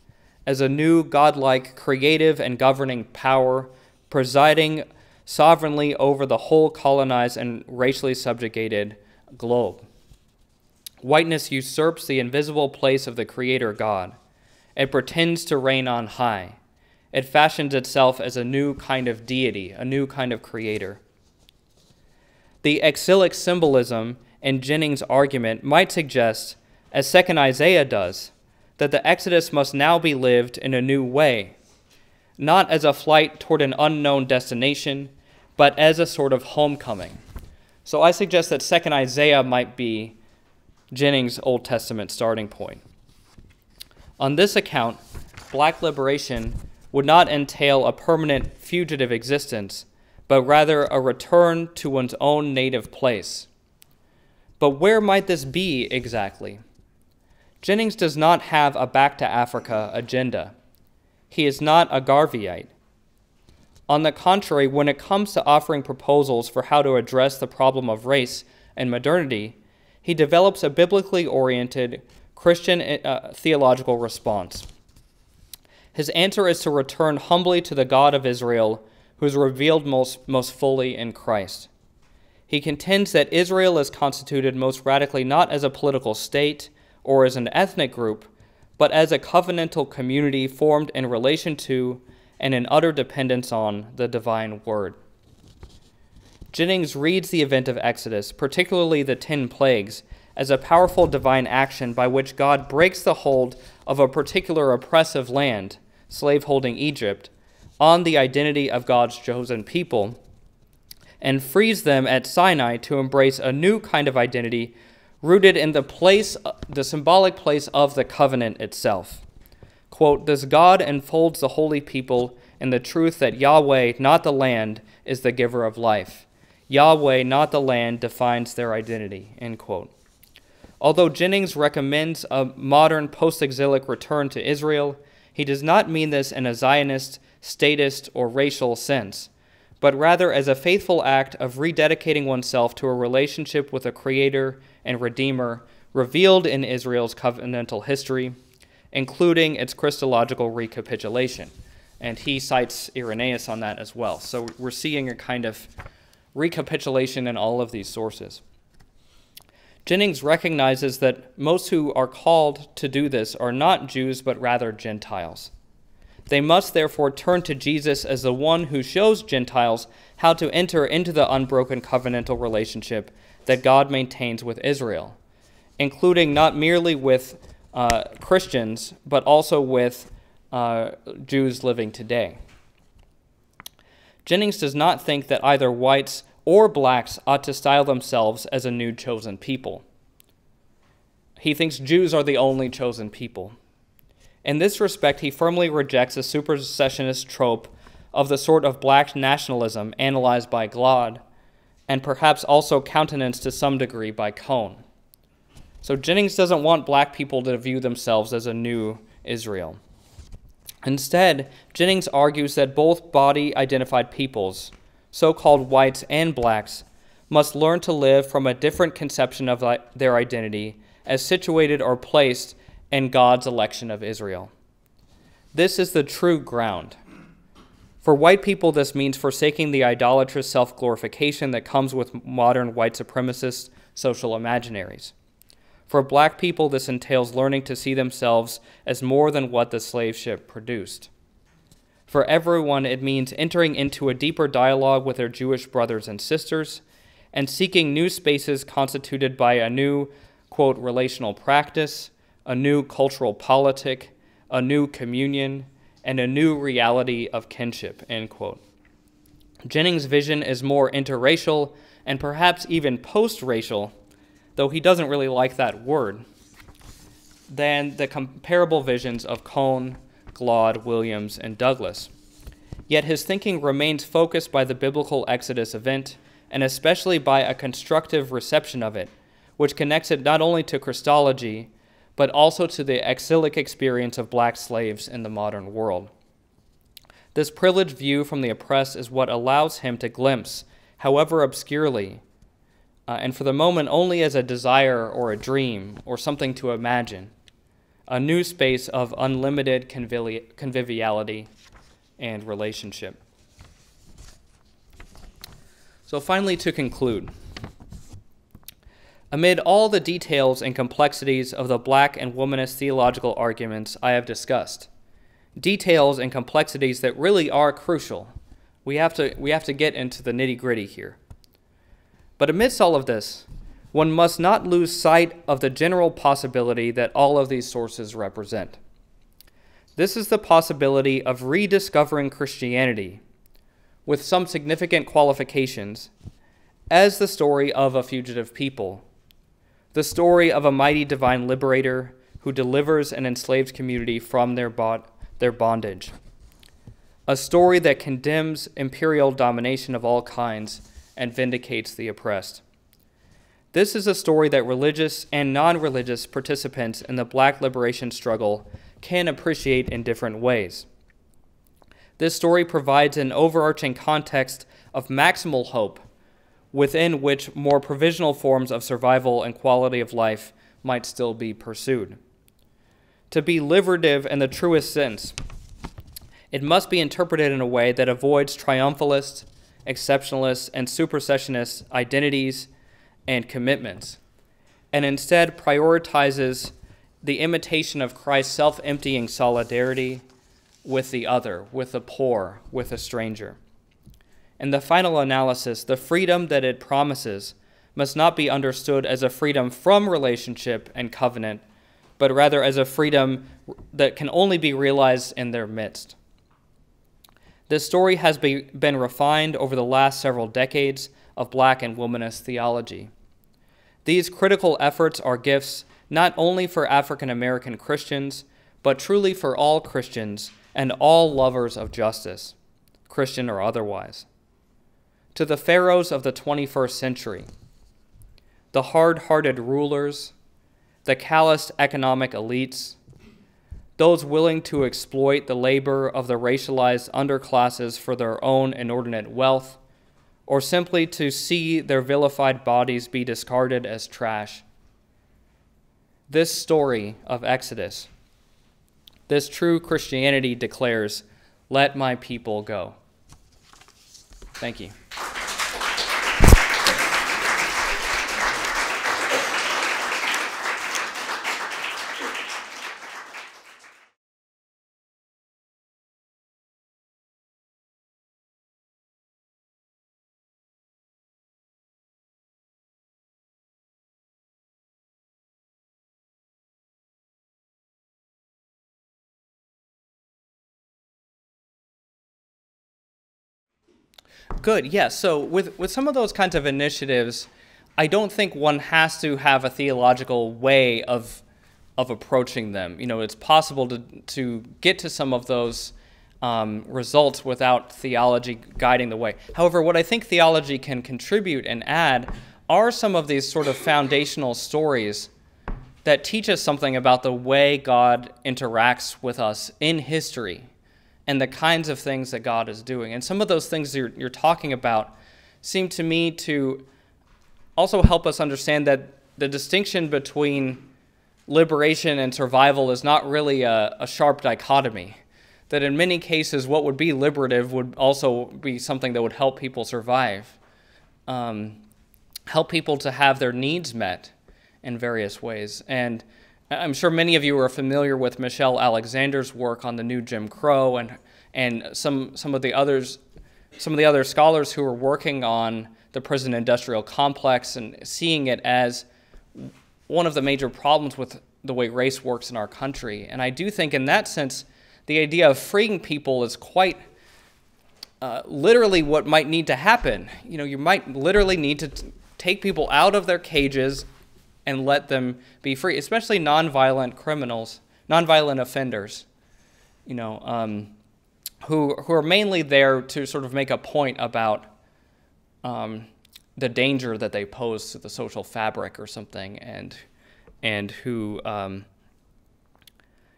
as a new godlike creative and governing power presiding sovereignly over the whole colonized and racially subjugated globe. Whiteness usurps the invisible place of the Creator God. It pretends to reign on high. It fashions itself as a new kind of deity, a new kind of creator. The exilic symbolism in Jennings' argument might suggest, as 2nd Isaiah does, that the Exodus must now be lived in a new way, not as a flight toward an unknown destination, but as a sort of homecoming. So I suggest that 2nd Isaiah might be Jennings' Old Testament starting point. On this account, black liberation would not entail a permanent fugitive existence, but rather a return to one's own native place. But where might this be exactly? Jennings does not have a back to Africa agenda. He is not a Garveyite. On the contrary, when it comes to offering proposals for how to address the problem of race and modernity, he develops a biblically oriented Christian theological response. His answer is to return humbly to the God of Israel, who is revealed most fully in Christ. He contends that Israel is constituted most radically not as a political state or as an ethnic group, but as a covenantal community formed in relation to and in utter dependence on the divine word. Jennings reads the event of Exodus, particularly the 10 plagues, as a powerful divine action by which God breaks the hold of a particular oppressive land, slaveholding Egypt, on the identity of God's chosen people, and frees them at Sinai to embrace a new kind of identity rooted in the symbolic place of the covenant itself. Quote, "Thus God enfolds the holy people in the truth that Yahweh, not the land, is the giver of life. Yahweh, not the land, defines their identity," end quote. Although Jennings recommends a modern post-exilic return to Israel, he does not mean this in a Zionist, statist, or racial sense, but rather as a faithful act of rededicating oneself to a relationship with a Creator and Redeemer revealed in Israel's covenantal history, including its Christological recapitulation. And he cites Irenaeus on that as well. So we're seeing a kind of recapitulation in all of these sources. Jennings recognizes that most who are called to do this are not Jews, but rather Gentiles. They must therefore turn to Jesus as the one who shows Gentiles how to enter into the unbroken covenantal relationship that God maintains with Israel, including not merely with Christians, but also with Jews living today. Jennings does not think that either whites or blacks ought to style themselves as a new chosen people. He thinks Jews are the only chosen people. In this respect, he firmly rejects a supersessionist trope of the sort of black nationalism analyzed by Glad, and perhaps also countenanced to some degree by Cohn. So Jennings doesn't want black people to view themselves as a new Israel. Instead, Jennings argues that both body-identified peoples, so-called whites and blacks, must learn to live from a different conception of their identity as situated or placed in God's election of Israel. This is the true ground. For white people, this means forsaking the idolatrous self-glorification that comes with modern white supremacist social imaginaries. For black people, this entails learning to see themselves as more than what the slave ship produced. For everyone, it means entering into a deeper dialogue with their Jewish brothers and sisters and seeking new spaces constituted by a new, quote, relational practice, a new cultural politic, a new communion, and a new reality of kinship, end quote. Jennings' vision is more interracial and perhaps even post-racial, though he doesn't really like that word, than the comparable visions of Cohn, Glad, Williams, and Douglas. Yet his thinking remains focused by the biblical Exodus event, and especially by a constructive reception of it, which connects it not only to Christology, but also to the exilic experience of black slaves in the modern world. This privileged view from the oppressed is what allows him to glimpse, however obscurely, and for the moment only as a desire or a dream or something to imagine, a new space of unlimited conviviality and relationship. So finally, to conclude, amid all the details and complexities of the black and womanist theological arguments I have discussed, details and complexities that really are crucial, we have to get into the nitty-gritty here. But amidst all of this, one must not lose sight of the general possibility that all of these sources represent. This is the possibility of rediscovering Christianity, with some significant qualifications, as the story of a fugitive people, the story of a mighty divine liberator who delivers an enslaved community from their bondage, a story that condemns imperial domination of all kinds and vindicates the oppressed. This is a story that religious and non-religious participants in the black liberation struggle can appreciate in different ways. This story provides an overarching context of maximal hope within which more provisional forms of survival and quality of life might still be pursued. To be liberative in the truest sense, It must be interpreted in a way that avoids triumphalist, exceptionalist, and supersessionist identities and commitments, and instead prioritizes the imitation of Christ's self-emptying solidarity with the other, with the poor, with the stranger. In the final analysis, the freedom that it promises must not be understood as a freedom from relationship and covenant, but rather as a freedom that can only be realized in their midst. This story has been refined over the last several decades of Black and womanist theology. These critical efforts are gifts not only for African American Christians, but truly for all Christians and all lovers of justice, Christian or otherwise. To the pharaohs of the 21st century, the hard-hearted rulers, the calloused economic elites, those willing to exploit the labor of the racialized underclasses for their own inordinate wealth, or simply to see their vilified bodies be discarded as trash. This story of Exodus, this true Christianity declares, "Let my people go." Thank you. Good, yeah. So with some of those kinds of initiatives, I don't think one has to have a theological way of approaching them. You know, it's possible to get to some of those results without theology guiding the way. However, what I think theology can contribute and add are some of these sort of foundational stories that teach us something about the way God interacts with us in history and the kinds of things that God is doing. And some of those things you're talking about seem to me to also help us understand that the distinction between liberation and survival is not really a sharp dichotomy. That in many cases, what would be liberative would also be something that would help people survive, help people to have their needs met in various ways. And I'm sure many of you are familiar with Michelle Alexander's work on the new Jim Crow and some of the other scholars who are working on the prison industrial complex and seeing it as one of the major problems with the way race works in our country. And I do think in that sense, the idea of freeing people is quite literally what might need to happen. You know, you might literally need to take people out of their cages and let them be free, especially nonviolent criminals, nonviolent offenders, you know, who are mainly there to sort of make a point about the danger that they pose to the social fabric or something, and who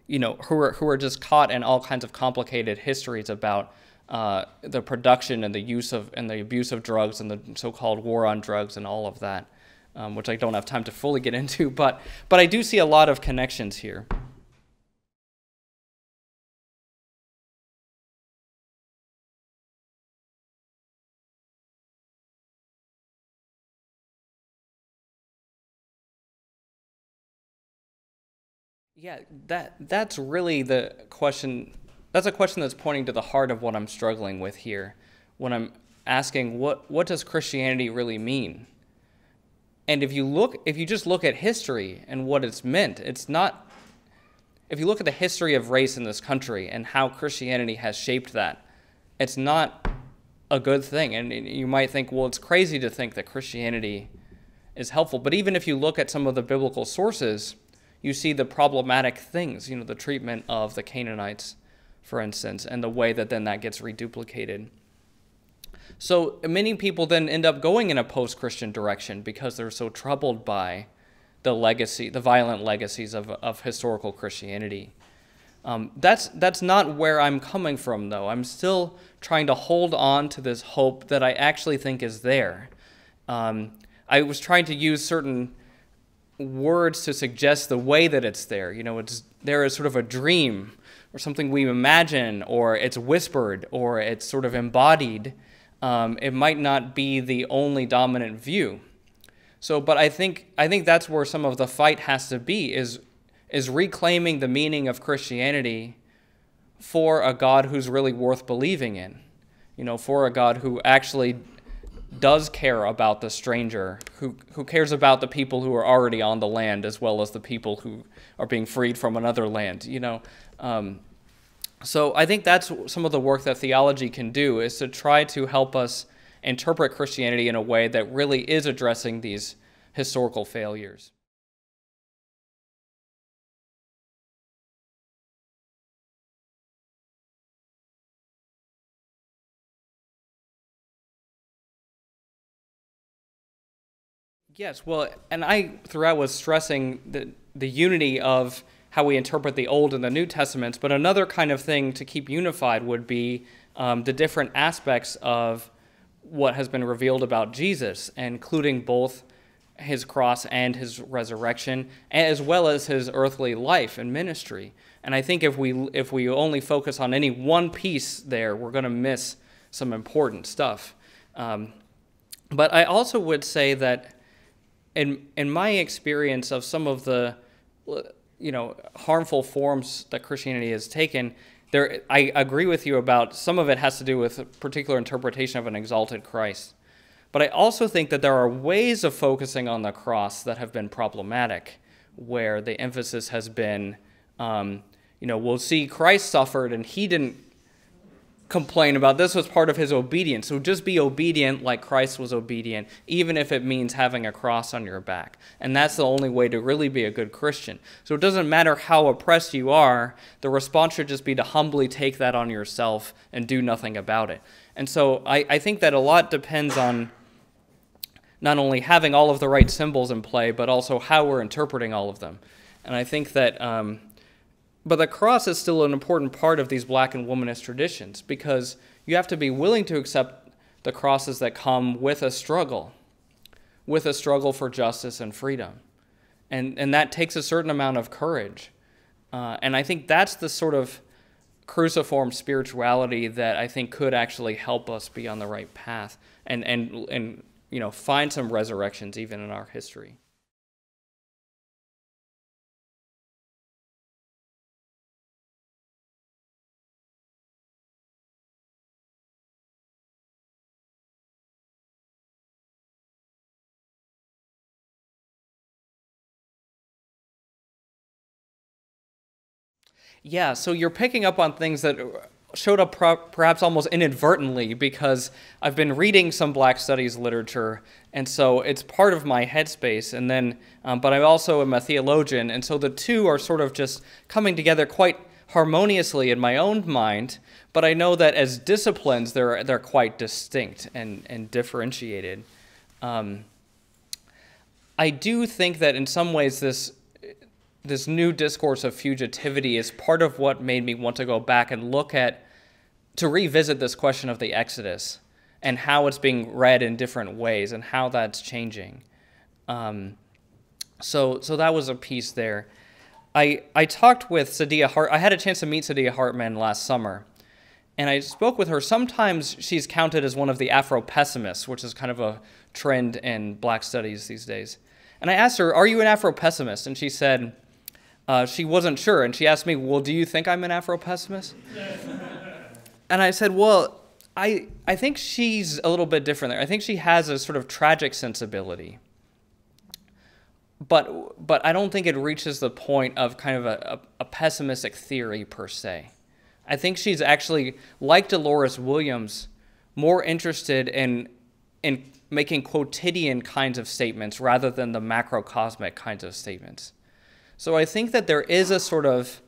you know, who are just caught in all kinds of complicated histories about the production and the use of and the abuse of drugs and the so-called war on drugs and all of that. Which I don't have time to fully get into, but I do see a lot of connections here. Yeah, that's really the question. That's a question that's pointing to the heart of what I'm struggling with here, when I'm asking what does Christianity really mean? And if you just look at history and what it's meant, it's not. If you look at the history of race in this country and how Christianity has shaped that, it's not a good thing. And you might think, well, it's crazy to think that Christianity is helpful. But even if you look at some of the biblical sources, you see the problematic things, you know, the treatment of the Canaanites, for instance, and the way that then that gets reduplicated. So many people then end up going in a post-Christian direction because they're so troubled by the violent legacies of historical Christianity. That's not where I'm coming from, though. I'm still trying to hold on to this hope that I actually think is there. I was trying to use certain words to suggest the way that it's there. It's there as sort of a dream or something we imagine, or it's whispered, or it's sort of embodied. It might not be the only dominant view. But I think that's where some of the fight has to be, is reclaiming the meaning of Christianity for a God who's really worth believing in. For a God who actually does care about the stranger, who cares about the people who are already on the land as well as the people who are being freed from another land. So I think that's some of the work that theology can do, is to try to help us interpret Christianity in a way that really is addressing these historical failures. Yes, well, and I throughout was stressing the unity of how we interpret the Old and the New Testaments, but another kind of thing to keep unified would be the different aspects of what has been revealed about Jesus, including both his cross and his resurrection, as well as his earthly life and ministry. And I think if we only focus on any one piece there, we're going to miss some important stuff. But I also would say that in my experience of some of the harmful forms that Christianity has taken, I agree with you about some of it has to do with a particular interpretation of an exalted Christ. But I also think that there are ways of focusing on the cross that have been problematic, where the emphasis has been, we'll see Christ suffered and he didn't complain about this, was part of his obedience. So just be obedient like Christ was obedient, even if it means having a cross on your back. And that's the only way to really be a good Christian. So it doesn't matter how oppressed you are, the response should just be to humbly take that on yourself and do nothing about it. And so I think that a lot depends on not only having all of the right symbols in play, but also how we're interpreting all of them. And I think that but the cross is still an important part of these Black and womanist traditions, because you have to be willing to accept the crosses that come with a struggle for justice and freedom. And that takes a certain amount of courage. And I think that's the sort of cruciform spirituality that I think could actually help us be on the right path and find some resurrections even in our history. Yeah, so you're picking up on things that showed up perhaps almost inadvertently, because I've been reading some Black studies literature, and so it's part of my headspace. And then, but I also am a theologian, and so the two are sort of just coming together quite harmoniously in my own mind. But I know that as disciplines, they're quite distinct and differentiated. I do think that in some ways this new discourse of fugitivity is part of what made me want to go back and to revisit this question of the Exodus and how it's being read in different ways and how that's changing. So that was a piece there. I talked with Saidiya I had a chance to meet Saidiya Hartman last summer, and I spoke with her. Sometimes she's counted as one of the Afro-pessimists, which is kind of a trend in Black studies these days. And I asked her, "Are you an Afro-pessimist?" And she said, she wasn't sure, and she asked me, "Well, do you think I'm an Afro-pessimist?" And I said, well, I think she's a little bit different there. I think she has a sort of tragic sensibility, but I don't think it reaches the point of kind of a pessimistic theory per se. I think she's actually, like Dolores Williams, more interested in making quotidian kinds of statements rather than the macrocosmic kinds of statements. So I think that there is a sort of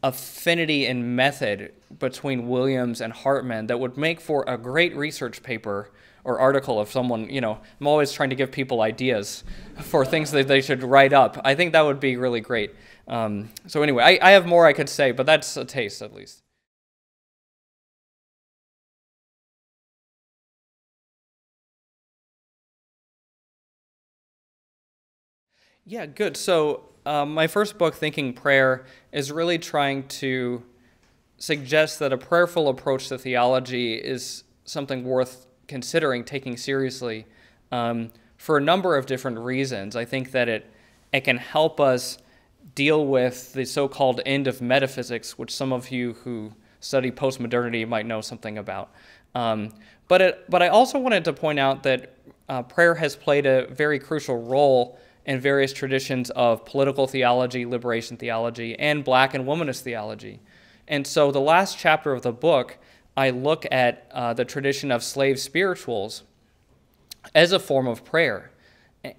affinity in method between Williams and Hartman that would make for a great research paper or article of someone, I'm always trying to give people ideas for things that they should write up. I think that would be really great. So anyway, I have more I could say, but that's a taste at least. Yeah, good. So my first book, Thinking Prayer, is really trying to suggest that a prayerful approach to theology is something worth considering taking seriously for a number of different reasons. I think that it can help us deal with the so-called end of metaphysics, which some of you who study postmodernity might know something about. But I also wanted to point out that prayer has played a very crucial role in various traditions of political theology, liberation theology, and Black and Womanist theology. And so the last chapter of the book, I look at the tradition of slave spirituals as a form of prayer.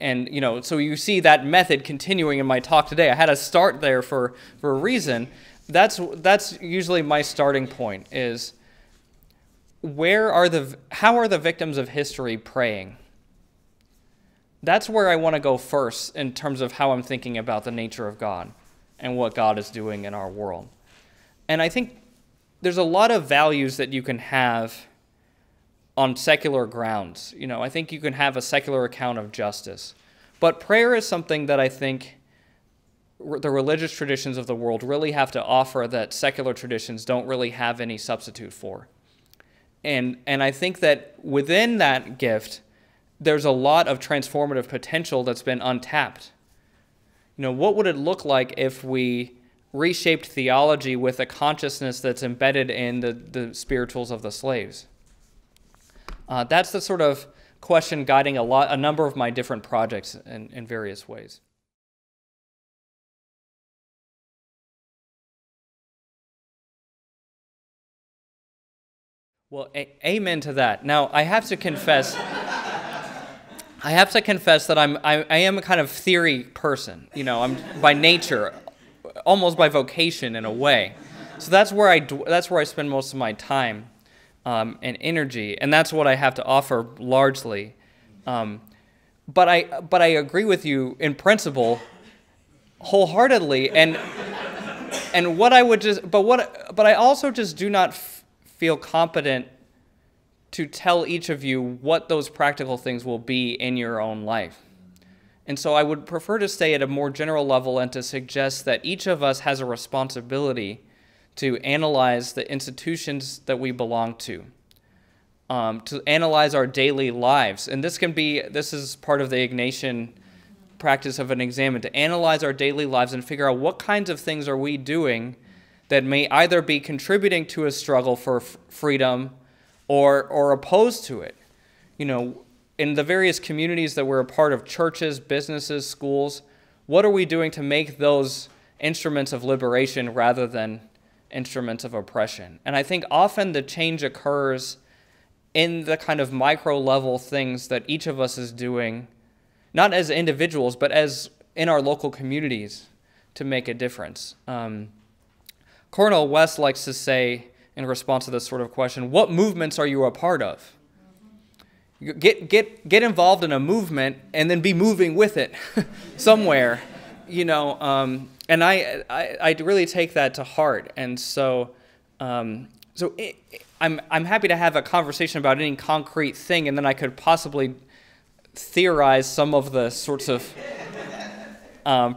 And, so you see that method continuing in my talk today. I had to start there for a reason. That's usually my starting point is how are the victims of history praying? That's where I want to go first in terms of how I'm thinking about the nature of God and what God is doing in our world. And I think there's a lot of values that you can have on secular grounds. I think you can have a secular account of justice. But prayer is something that I think the religious traditions of the world really have to offer that secular traditions don't really have any substitute for. And I think that within that gift, there's a lot of transformative potential that's been untapped. What would it look like if we reshaped theology with a consciousness that's embedded in the spirituals of the slaves? That's the sort of question guiding a number of my different projects in various ways. Well, amen to that. Now, I have to confess that I am a kind of theory person. I'm by nature, almost by vocation in a way. So that's where I spend most of my time and energy, and that's what I have to offer largely. But I agree with you in principle, wholeheartedly, and what I would just but I also just do not feel competent to tell each of you what those practical things will be in your own life. And so I would prefer to stay at a more general level and to suggest that each of us has a responsibility to analyze the institutions that we belong to analyze our daily lives. And this is part of the Ignatian practice of an examen, to analyze our daily lives and figure out what kinds of things are we doing that may either be contributing to a struggle for freedom or opposed to it. In the various communities that we're a part of, churches, businesses, schools, what are we doing to make those instruments of liberation rather than instruments of oppression? And I think often the change occurs in the kind of micro-level things that each of us is doing, not as individuals, but as in our local communities to make a difference. Cornel West likes to say, in response to this sort of question, what movements are you a part of? Get involved in a movement and then be moving with it somewhere, and I really take that to heart. And so I'm happy to have a conversation about any concrete thing, and then I could possibly theorize some of the sorts of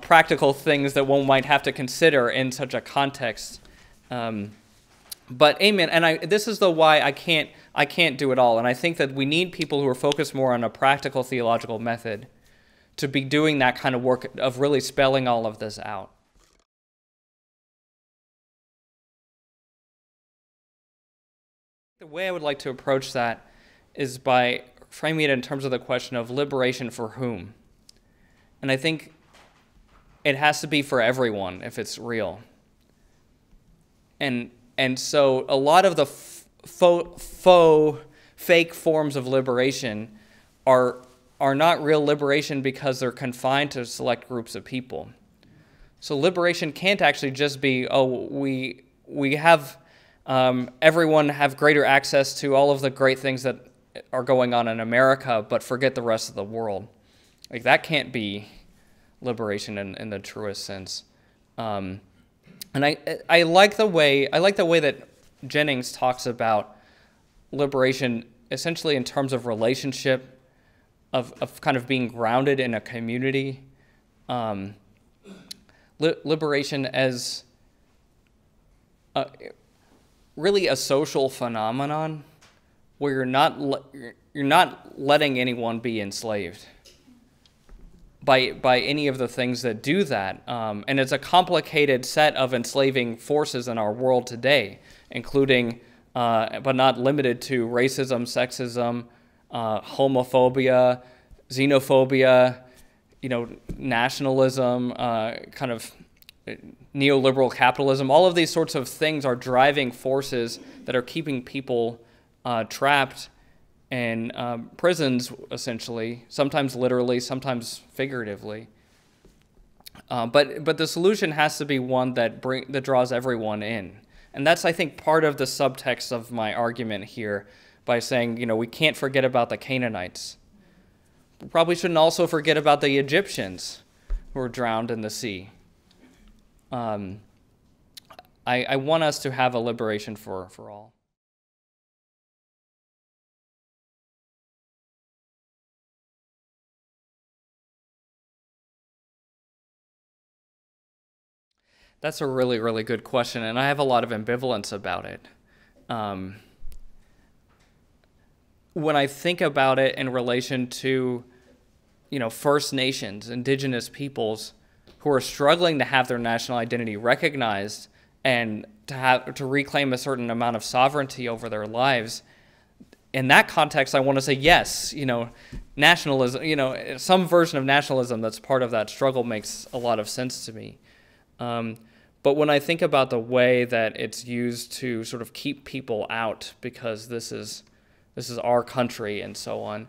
practical things that one might have to consider in such a context. But amen, and this is the why I can't do it all, and I think that we need people who are focused more on a practical theological method to be doing that kind of work of really spelling all of this out. The way I would like to approach that is by framing it in terms of the question of liberation for whom. And I think it has to be for everyone if it's real. And so a lot of the fake forms of liberation are not real liberation because they're confined to select groups of people. So liberation can't actually just be, we have everyone have greater access to all of the great things that are going on in America, but forget the rest of the world. Like, that can't be liberation in the truest sense. And I like the way that Jennings talks about liberation essentially in terms of relationship, of kind of being grounded in a community, liberation as really a social phenomenon where you're not letting anyone be enslaved by any of the things that do that. And it's a complicated set of enslaving forces in our world today, including, but not limited to, racism, sexism, homophobia, xenophobia, nationalism, kind of neoliberal capitalism. All of these sorts of things are driving forces that are keeping people trapped in prisons, essentially, sometimes literally, sometimes figuratively. But the solution has to be one that draws everyone in. And that's, I think, part of the subtext of my argument here by saying, we can't forget about the Canaanites. We probably shouldn't also forget about the Egyptians who were drowned in the sea. I want us to have a liberation for all. That's a really, really good question, and I have a lot of ambivalence about it. When I think about it in relation to, First Nations, indigenous peoples who are struggling to have their national identity recognized and to reclaim a certain amount of sovereignty over their lives, in that context, I want to say yes. Nationalism, some version of nationalism that's part of that struggle makes a lot of sense to me. But when I think about the way that it's used to sort of keep people out because this is our country and so on,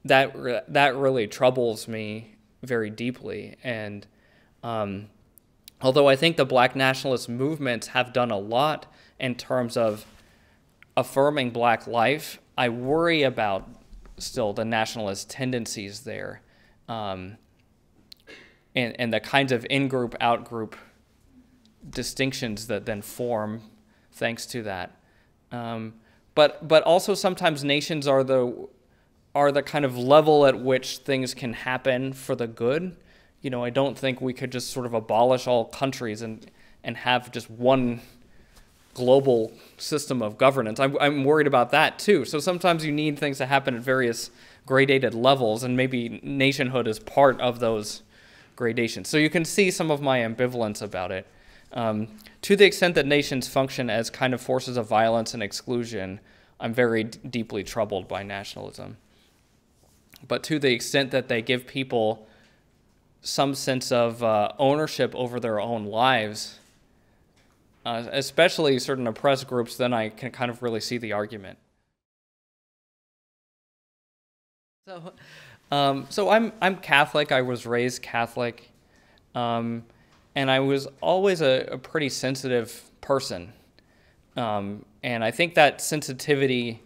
that really troubles me very deeply. And although I think the Black nationalist movements have done a lot in terms of affirming Black life, I worry about still the nationalist tendencies there. And the kinds of in-group, out-group distinctions that then form thanks to that. But also sometimes nations are the kind of level at which things can happen for the good. I don't think we could just sort of abolish all countries and have just one global system of governance. I'm worried about that too. So sometimes you need things to happen at various gradated levels, and maybe nationhood is part of those gradations. So you can see some of my ambivalence about it. To the extent that nations function as kind of forces of violence and exclusion, I'm very deeply troubled by nationalism. But to the extent that they give people some sense of ownership over their own lives, especially certain oppressed groups, then I can kind of really see the argument. So I'm Catholic. I was raised Catholic, and I was always a pretty sensitive person. And I think that sensitivity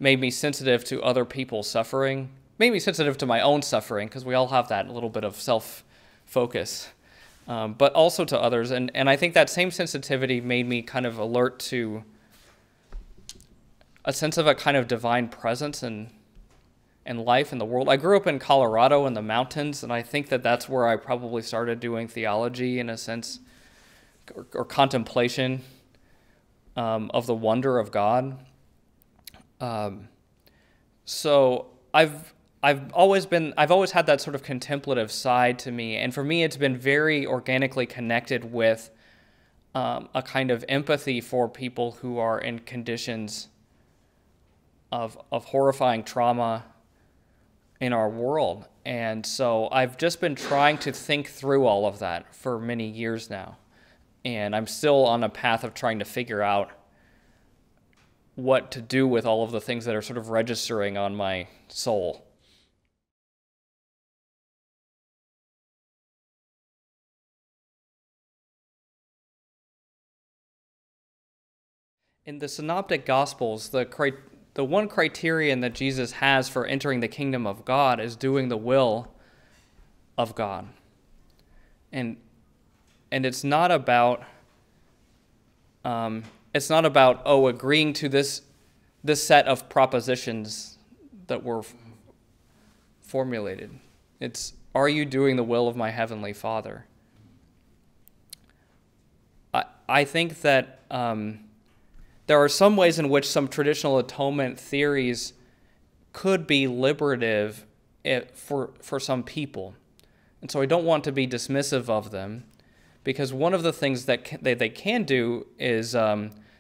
made me sensitive to other people's suffering, made me sensitive to my own suffering, because we all have that little bit of self-focus, but also to others. And I think that same sensitivity made me kind of alert to a sense of a kind of divine presence and life in the world. I grew up in Colorado in the mountains, and I think that that's where I probably started doing theology in a sense, or contemplation of the wonder of God. So I've always had that sort of contemplative side to me, and for me it's been very organically connected with a kind of empathy for people who are in conditions of horrifying trauma in our world. And so I've just been trying to think through all of that for many years now. And I'm still on a path of trying to figure out what to do with all of the things that are sort of registering on my soul. In the Synoptic Gospels, the one criterion that Jesus has for entering the kingdom of God is doing the will of God. And it's not about agreeing to this set of propositions that were formulated. Are you doing the will of my heavenly Father? I think that there are some ways in which some traditional atonement theories could be liberative for some people. And so I don't want to be dismissive of them, because one of the things that they can do is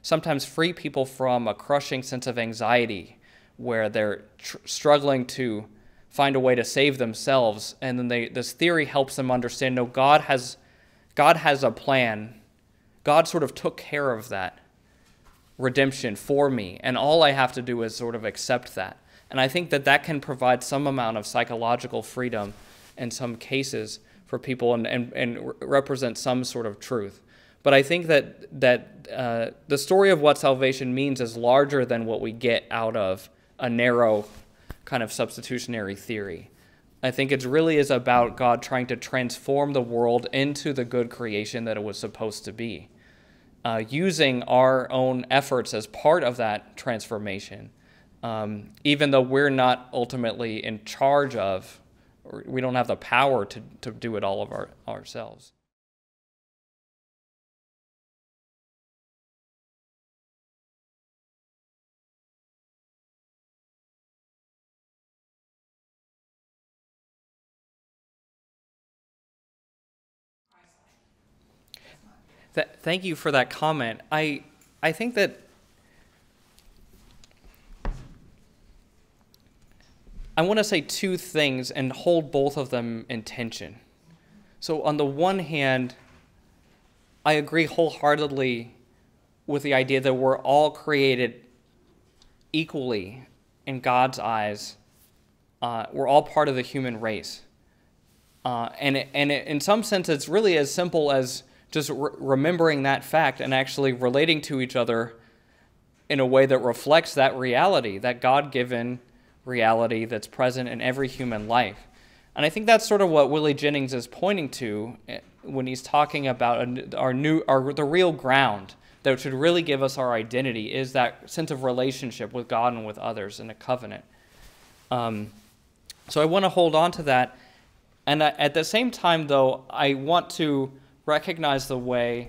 sometimes free people from a crushing sense of anxiety where they're struggling to find a way to save themselves, and then this theory helps them understand, no, God has a plan. God sort of took care of that redemption for me, and all I have to do is sort of accept that. And I think that can provide some amount of psychological freedom in some cases for people and represent some sort of truth. But I think that the story of what salvation means is larger than what we get out of a narrow kind of substitutionary theory. I think it really is about God trying to transform the world into the good creation that it was supposed to be, using our own efforts as part of that transformation, even though we're not ultimately in charge of, or we don't have the power to do it all of ourselves. Thank you for that comment. I think that I want to say two things and hold both of them in tension. So on the one hand, I agree wholeheartedly with the idea that we're all created equally in God's eyes. We're all part of the human race. And in some sense, it's really as simple as just remembering that fact and actually relating to each other in a way that reflects that reality, that God-given reality that's present in every human life. And I think that's sort of what Willie Jennings is pointing to when he's talking about the real ground that should really give us our identity is that sense of relationship with God and with others in a covenant. So I want to hold on to that. And at the same time, though, I want to recognize the way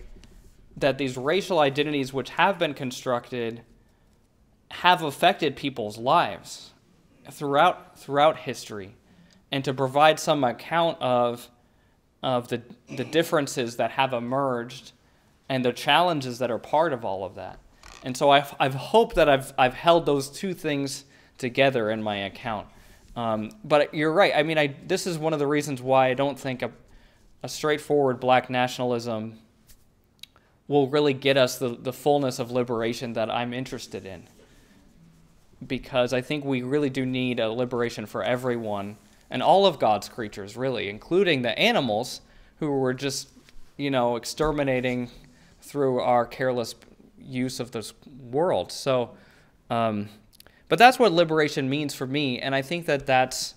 that these racial identities which have been constructed have affected people's lives throughout history, and to provide some account of the differences that have emerged and the challenges that are part of all of that. And so I've hoped that I've held those two things together in my account. But you're right. I mean, this is one of the reasons why I don't think a straightforward black nationalism will really get us the fullness of liberation that I'm interested in. Because I think we really do need a liberation for everyone and all of God's creatures, really, including the animals who were just, exterminating through our careless use of this world. So, but that's what liberation means for me, and I think that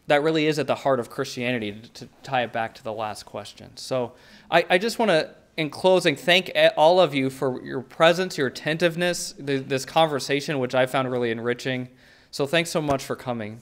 really is at the heart of Christianity, to tie it back to the last question. So I just want to, in closing, thank all of you for your presence, your attentiveness, this conversation, which I found really enriching. So thanks so much for coming.